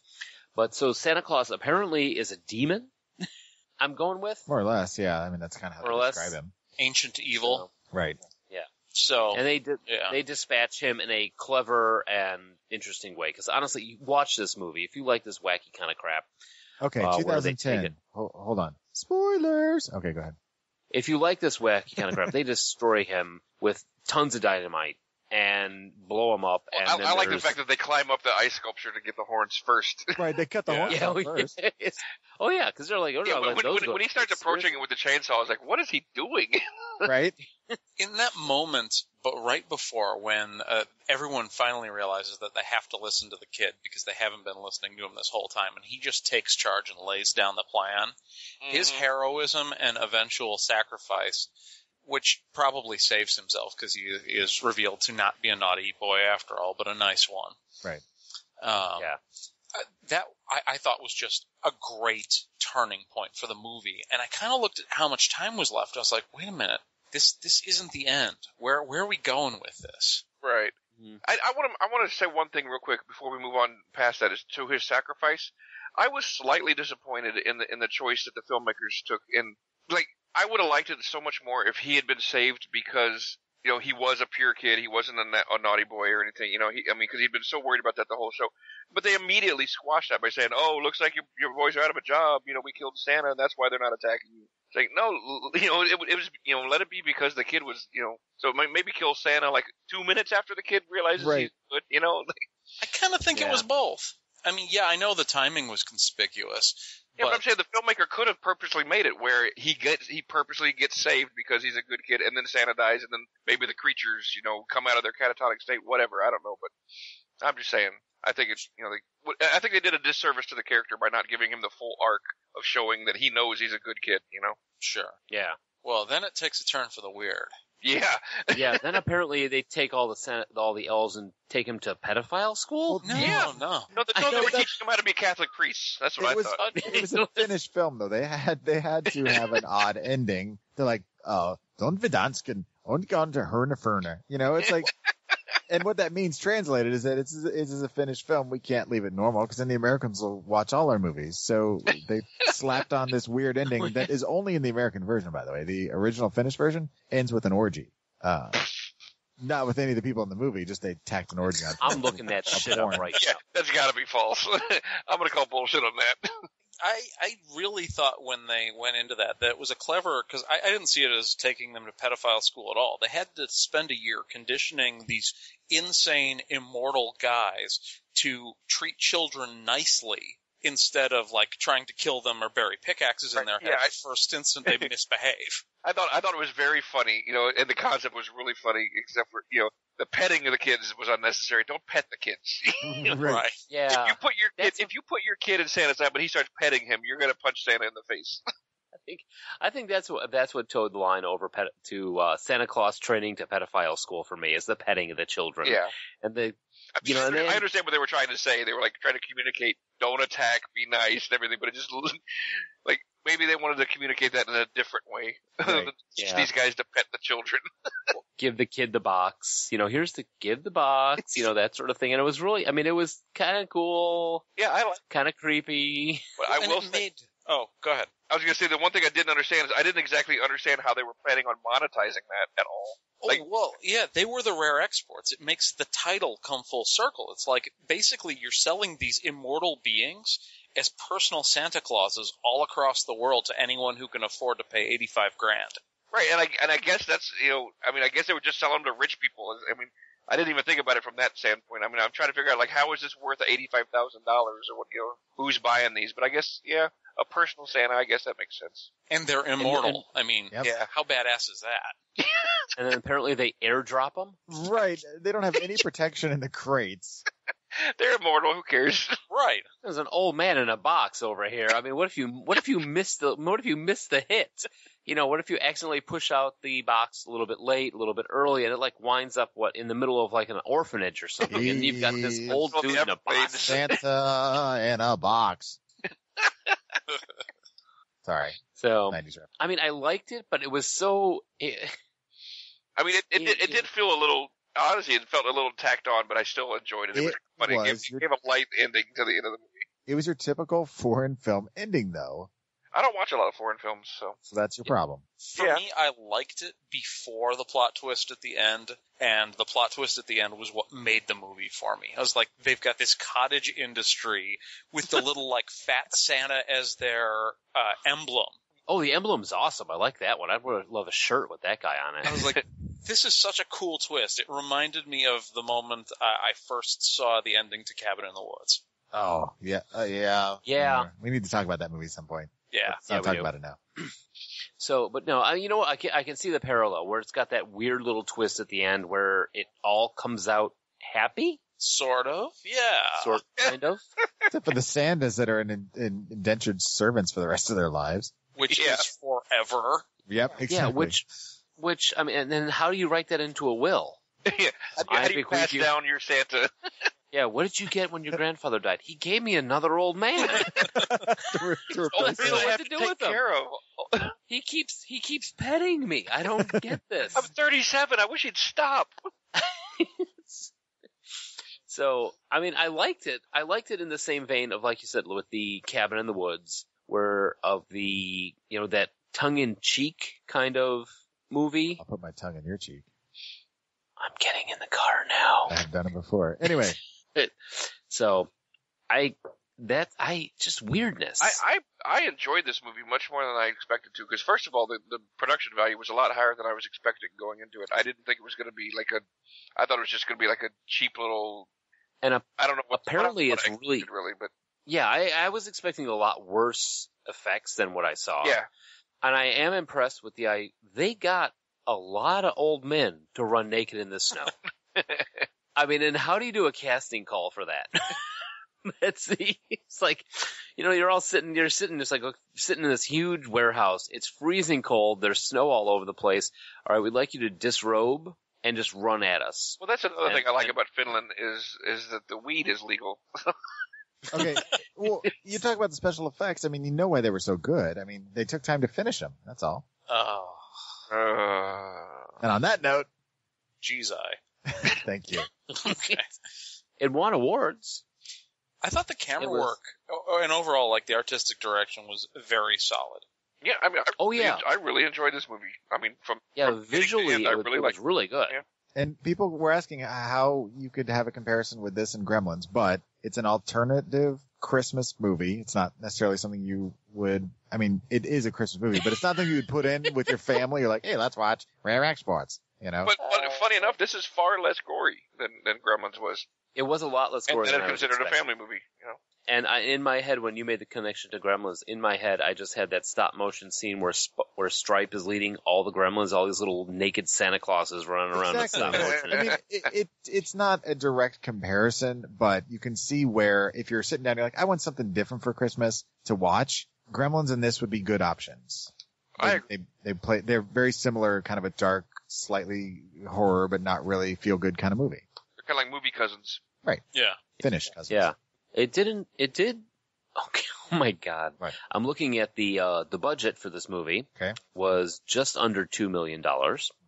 But so Santa Claus apparently is a demon. I'm going with. More or less, yeah. I mean, that's kind of how More or they less. describe him. Ancient evil. Right. So, And yeah. they dispatch him in a clever and interesting way. Because honestly, you watch this movie if you like this wacky kind of crap. Okay, Where they take 2010. it. Hold on. Spoilers. Okay, go ahead. If you like this wacky kind of crap, they destroy him with tons of dynamite and blow him up. And I then like the there's- fact that they climb up the ice sculpture to get the horns first. Right, they cut the Yeah. horns Yeah, out first. oh yeah, because they're like, oh, Yeah, no, let those go. when he starts approaching it with the chainsaw, I was like, what is he doing? Right? in that moment, but right before when everyone finally realizes that they have to listen to the kid because they haven't been listening to him this whole time, and he just takes charge and lays down the plan, his heroism and eventual sacrifice, which probably saves himself because he is revealed to not be a naughty boy after all, but a nice one. Right. Yeah. That I thought was just a great turning point for the movie, and I kind of looked at how much time was left. I was like, wait a minute, this isn't the end. Where are we going with this? Right. Mhm. I want to say one thing real quick before we move on past that. Is to his sacrifice. I was slightly disappointed in the choice that the filmmakers took. I would have liked it so much more if he had been saved because he was a pure kid. He wasn't a naughty boy or anything. Because he'd been so worried about that the whole show. But they immediately squashed that by saying, "Oh, looks like your boys are out of a job. We killed Santa, and that's why they're not attacking you." It's like, no, it was, let it be because the kid was, so maybe kill Santa like 2 minutes after the kid realizes Right. he's good, I kind of think it Yeah. was both. I mean, yeah, I know the timing was conspicuous. Yeah, but I'm but saying the filmmaker could have purposely made it where he purposely gets saved because he's a good kid, and then Santa dies, and then maybe the creatures, come out of their catatonic state, whatever. I don't know, but I'm just saying. I think it's, I think they did a disservice to the character by not giving him the full arc of showing that he knows he's a good kid. Sure. Yeah. Well, then it takes a turn for the weird. Yeah. Yeah. Then apparently they take all the elves and take him to pedophile school. No, Yeah. no. No, I they know were that- teaching him how to be Catholic priests. That's what I thought. It was a finished film, though. They had to have an odd ending. They're like, don't Verdansken, und gone to Herneferner. It's like, and what that means translated is that it's a finished film. We can't leave it normal because then the Americans will watch all our movies. So they slapped on this weird ending that is only in the American version, by the way. The original finished version ends with an orgy. Not with any of the people in the movie, just they tacked an orgy on. I'm looking that shit up right Yeah, now. that's got to be false. I'm going to call bullshit on that. I really thought when they went into that it was a clever, because I didn't see it as taking them to pedophile school at all. They had to spend a year conditioning these insane, immortal guys to treat children nicely instead of like trying to kill them or bury pickaxes in their head Yeah, the first instant they misbehave. I thought it was very funny, and the concept was really funny, except for, the petting of the kids was unnecessary. Don't pet the kids. Right. Yeah. If you put your kid in Santa's lap and he starts petting him, you're going to punch Santa in the face. I think that's what towed the line over to Santa Claus training to pedophile school for me is the petting of the children. Yeah. And the I understand what they were trying to say. They were like trying to communicate, don't attack, be nice, and everything. But it just like maybe they wanted to communicate that in a different way. Right. Teach Yeah. these guys to pet the children. give the kid the box. Give the box. That sort of thing. And it was really, it was kind of cool, Yeah, I like. kind of creepy. But I And will it say, made. Oh, go ahead. I was going to say the one thing I didn't understand is I didn't exactly understand how they were planning on monetizing that at all. Oh, Like- well, yeah, they were the rare exports. It makes the title come full circle. It's like basically you're selling these immortal beings as personal Santa Clauses all across the world to anyone who can afford to pay $85,000. Right, and I guess that's, I guess they would just sell them to rich people. I mean, I didn't even think about it from that standpoint. I mean, I'm trying to figure out, like, how is this worth $85,000 or what, who's buying these? But I guess, yeah, a personal Santa, I guess that makes sense. And they're immortal. And I mean, Yep. Yeah. how badass is that? And then apparently they airdrop them. Right. They don't have any protection in the crates. They're immortal, who cares? Right. There's an old man in a box over here. I mean, what if you miss the hit? What if you accidentally push out the box a little bit late, a little bit early, and it like winds up in the middle of like an orphanage or something, and you've got this old Well, dude the in a box. Santa in a box. Sorry. So, 90s rap. I mean, I liked it, but it was so. I mean, it did feel a little, honestly, it felt a little tacked on, but I still enjoyed it. It was funny. It gave a light ending to the end of the movie. It was your typical foreign film ending, though. I don't watch a lot of foreign films, so. So that's your problem. For me, I liked it before the plot twist at the end, and the plot twist at the end was what made the movie for me. I was like, they've got this cottage industry with the little, like, fat Santa as their emblem. Oh, the emblem's awesome. I like that one. I would love a shirt with that guy on it. I was like, this is such a cool twist. It reminded me of the moment I first saw the ending to Cabin in the Woods. Oh, yeah. Yeah. Yeah. We need to talk about that movie at some point. Yeah. Let's not talk about it now. So, but no, you know what? I can see the parallel where it's got that weird little twist at the end where it all comes out happy. Sort of, yeah. Kind of. Except for the Santas that are indentured servants for the rest of their lives. Which is forever. Yep, exactly. Yeah, which, I mean, and then how do you write that into a will? Yeah. How do you pass down your Santa? Yeah, what did you get when your grandfather died? He gave me another old man. to replace What do I I have to do with him? care of. He keeps petting me. I don't get this. I'm 37. I wish he'd stop. So, I mean, I liked it. I liked it in the same vein of, like you said, with the Cabin in the Woods, where of the, that tongue-in-cheek kind of movie. I'll put my tongue in your cheek. I'm getting in the car now. I have done it before. Anyway. So, just weirdness. I enjoyed this movie much more than I expected to, because first of all, the production value was a lot higher than I was expecting going into it. I didn't think it was going to be I thought it was just going to be like a cheap little, and I don't know what. Apparently, what it's really, but yeah. I was expecting a lot worse effects than what I saw. yeah. And I am impressed with they got a lot of old men to run naked in the snow. I mean, and how do you do a casting call for that? It's like, you're sitting in this huge warehouse. It's freezing cold. There's snow all over the place. All right, we'd like you to disrobe and just run at us. Well, that's another thing I like about Finland is that the weed is legal. Okay. Well, you talk about the special effects. I mean, you know why they were so good. I mean, they took time to finish them. That's all. Oh. And on that note, Geez, thank you. Okay. It won awards. I thought the camera work and overall, like, the artistic direction was very solid. Yeah, I mean, I really enjoyed this movie. I mean, from visually, beginning to end, it was really good. Yeah. And people were asking how you could have a comparison with this and Gremlins, but it's an alternative Christmas movie. It's not necessarily something you would, I mean, it is a Christmas movie, but it's not something you would put in with your family. You're like, hey, let's watch Rare Exports, But funny enough, this is far less gory than Gremlins was. It was a lot less gory and than I it's was considered expecting. a family movie, And in my head, when you made the connection to Gremlins, in my head, I just had that stop motion scene where Stripe is leading all the Gremlins, all these little naked Santa Clauses running around in stop motion. I mean, it's not a direct comparison, but you can see where if you're sitting down, you're like, I want something different for Christmas to watch. Gremlins and this would be good options. They're very similar, kind of a dark, slightly horror, but not really feel good kind of movie. They're kind of like movie cousins. Right. Yeah. Finished cousins. Yeah. It did. Okay. Oh my God. Right. I'm looking at the budget for this movie. Okay. Was just under $2 million.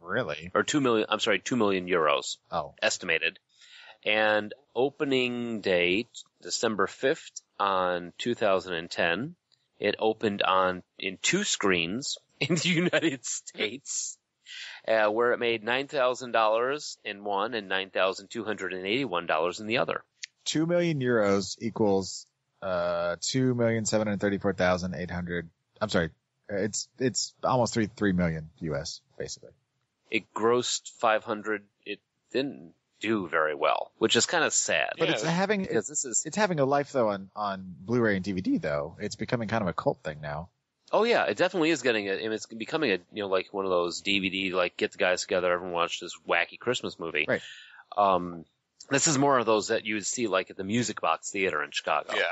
Really? Or 2 million, I'm sorry, 2 million euros. Oh. Estimated. And opening date, December 5th on 2010. It opened in 2 screens in the United States, where it made $9,000 in one and $9,281 in the other. 2 million euros equals 2,734,800. I'm sorry, It's almost 3 million US, basically. It grossed 500. It didn't do very well, which is kind of sad. But it's having a life though on Blu-ray and DVD though. It's becoming kind of a cult thing now. Oh yeah, it definitely is getting it. It's becoming like one of those DVD, like get the guys together, everyone watch this wacky Christmas movie. Right. This is more of those that you would see like at the Music Box Theater in Chicago. Yeah.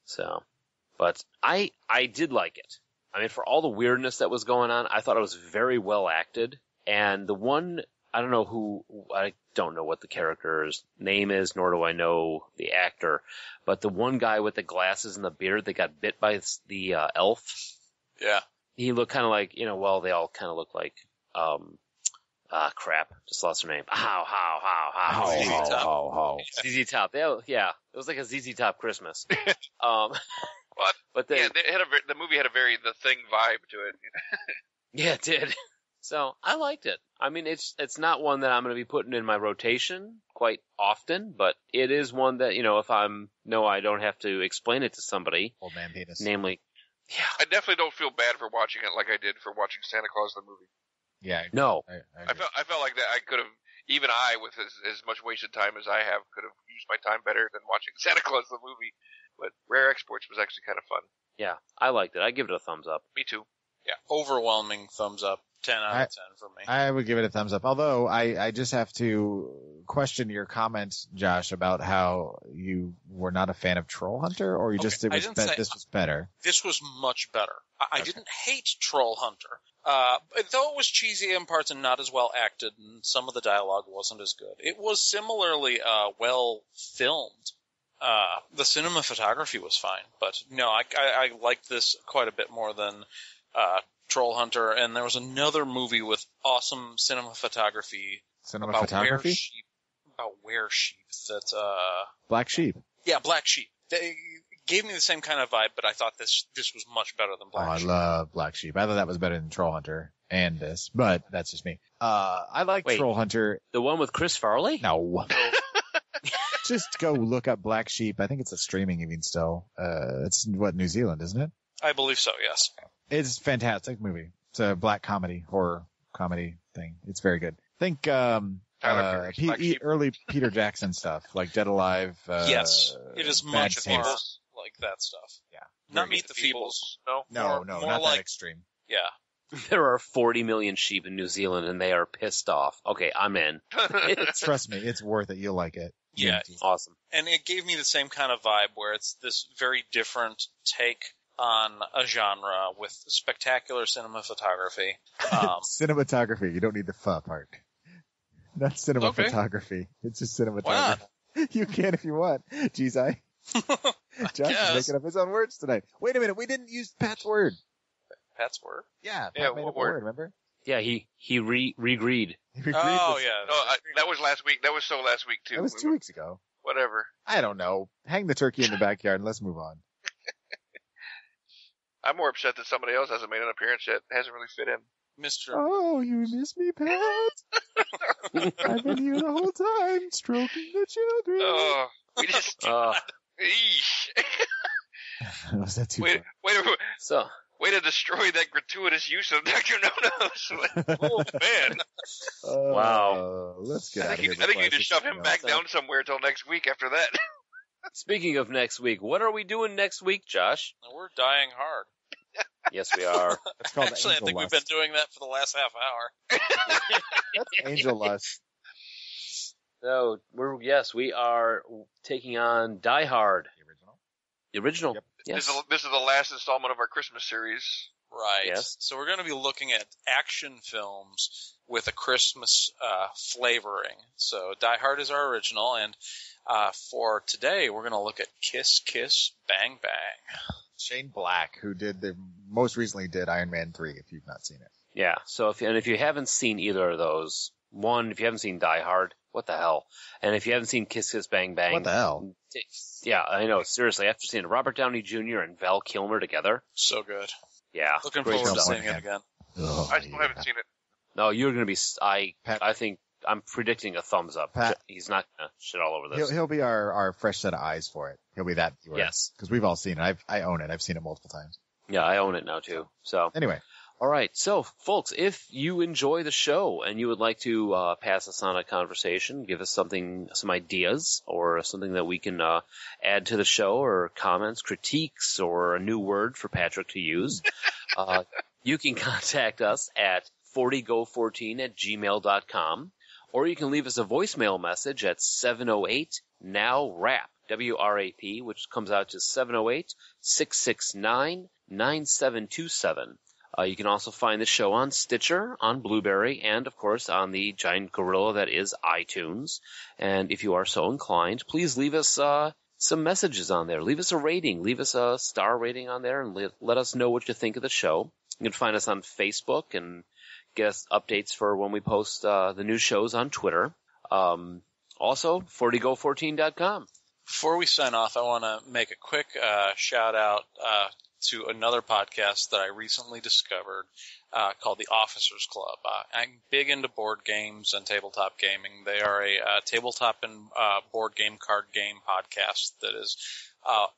So, but I did like it. I mean, for all the weirdness that was going on, I thought it was very well acted. And the one, I don't know what the character's name is, nor do I know the actor, but the one guy with the glasses and the beard that got bit by the elf. Yeah. He looked kind of like, they all kind of look like, crap, just lost her name. How. ZZ Top. Yeah, it was like a ZZ Top Christmas. But the movie had the Thing vibe to it. Yeah, it did. So I liked it. I mean, it's not one that I'm going to be putting in my rotation quite often, but it is one that, if I don't have to explain it to somebody. Old man penis. Namely, yeah. I definitely don't feel bad for watching it like I did for watching Santa Claus the movie. Yeah. No. I felt like that I could have, even I, with as much wasted time as I have, could have used my time better than watching Santa Claus the movie. But Rare Exports was actually kind of fun. Yeah, I liked it. I give it a thumbs up. Me too. Yeah, overwhelming thumbs up. 10 out of 10 for me. I would give it a thumbs up. Although I just have to question your comment, Josh, about how you were not a fan of Troll Hunter, or this was better. This was much better. I didn't hate Troll Hunter. Though it was cheesy in parts and not as well acted, and some of the dialogue wasn't as good. It was similarly well filmed. The cinema photography was fine, but no, I liked this quite a bit more than Troll Hunter, and there was another movie with awesome cinema photography. About were-sheep. That Black Sheep. Yeah, Black Sheep. They gave me the same kind of vibe, but I thought this was much better than Black Sheep. I love Black Sheep. I thought that was better than Troll Hunter and this, but that's just me. I like Troll Hunter. The one with Chris Farley? No. Just go look up Black Sheep. I think it's a streaming even still. It's New Zealand, isn't it? I believe so, yes. It's a fantastic movie. It's a black horror comedy thing. It's very good. Think early Peter Jackson stuff, like Dead Alive. Yes, it is much more like that stuff. Yeah. Not Meet the Feebles. No, more not like, that extreme. Yeah. There are 40 million sheep in New Zealand, and they are pissed off. Okay, I'm in. Trust me, it's worth it. You'll like it. Yeah. Awesome. And it gave me the same kind of vibe where it's this very different take on a genre with spectacular cinema photography. Cinematography. You don't need the pho part. Not cinema photography. It's just cinematography. Why not? You can if you want. Jeez, Josh is making up his own words tonight. Wait a minute. We didn't use Pat's word. Pat's word? Yeah. Pat made up a word, remember? Yeah, he re-agreed. Oh, yeah. No, that was last week. That was last week, too. That was 2 weeks ago. Whatever. I don't know. Hang the turkey in the backyard and let's move on. I'm more upset that somebody else hasn't made an appearance yet. It hasn't really fit in. Mr. Oh, you miss me, Pat? I've been here the whole time, stroking the children. Oh, we just... Eesh. Was that too wait, So... Way to destroy that gratuitous use of Dr. No-Nos. Oh, man. Wow. Let's get out of here. I think you need to shove him back down somewhere until next week after that. Speaking of next week, what are we doing next week, Josh? We're dying hard. Yes, we are. Actually, I think we've been doing that for the last half hour. That's Angel Lust. So, we are taking on Die Hard. The original. Yep. Yes. This is the last installment of our Christmas series. Right. Yes. So we're going to be looking at action films with a Christmas flavoring. So Die Hard is our original, and for today we're going to look at Kiss Kiss Bang Bang. Shane Black, who most recently did Iron Man 3, if you've not seen it. Yeah. So if you haven't seen either of those, if you haven't seen Die Hard, what the hell? And if you haven't seen Kiss Kiss Bang Bang, what the hell? Yeah, I know. Seriously, after seeing Robert Downey Jr. and Val Kilmer together, so good. Yeah, looking forward to seeing it again. Oh, I still haven't seen it. No, you're going to be. I think I'm predicting a thumbs up. Pat, he's not going to shit all over this. He'll be our fresh set of eyes for it. He'll be that viewer. Yes, because we've all seen it. I own it. I've seen it multiple times. Yeah, I own it now too. So Anyway, all right. So, folks, if you enjoy the show and you would like to pass us on a conversation, give us some ideas, or something that we can add to the show, or comments, critiques, or a new word for Patrick to use, you can contact us at 40go14@gmail.com, or you can leave us a voicemail message at 708-NOW-RAP, WRAP, which comes out to 708-669-9727. You can also find the show on Stitcher, on Blueberry, and, of course, on the giant gorilla that is iTunes. And if you are so inclined, please leave us some messages on there. Leave us a rating. Leave us a star rating on there, and let us know what you think of the show. You can find us on Facebook and get us updates for when we post the new shows on Twitter. Also, 40go14.com. Before we sign off, I want to make a quick shout-out to another podcast that I recently discovered called The Officers Club. I'm big into board games and tabletop gaming. They are a tabletop and board game, card game podcast that is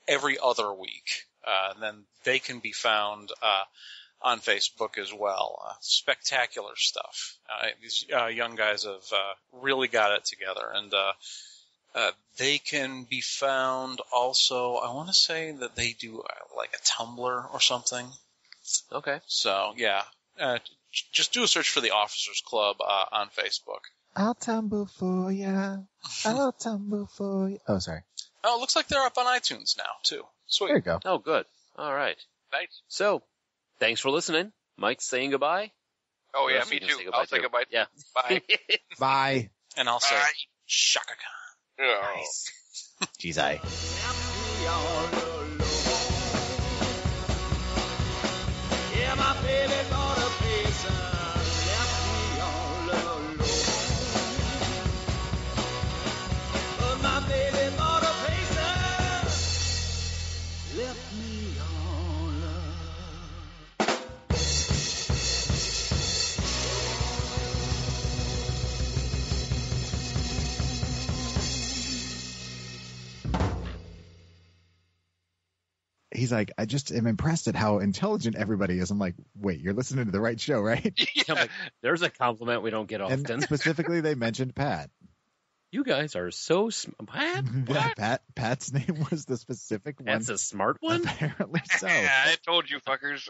every other week. And then they can be found on Facebook as well. Spectacular stuff. These young guys have really got it together. And they can be found also, I want to say that they do like a Tumblr or something. Okay. So, yeah. Just do a search for the Officers Club on Facebook. I'll tumble for ya. I'll tumble for ya. Oh, sorry. Oh, it looks like they're up on iTunes now, too. Sweet. There you go. Oh, good. All right. Nice. So, thanks for listening. Mike's saying goodbye. Oh, yeah, Yes, me you can too. say goodbye, I'll say too. goodbye. Yeah. Bye. Bye. And I'll say, Bye. Shaka Khan. Oh. Nice. Jeez, I. Yeah, my baby bought a place and left me all alone. But my baby bought a place and left me all alone. He's like, I just am impressed at how intelligent everybody is. I'm like, wait, you're listening to the right show, right? I'm like, there's a compliment we don't get often. And specifically, they mentioned Pat. You guys are so smart. Yeah, Pat's name was the specific one. That's a smart one? Apparently so. I told you, fuckers.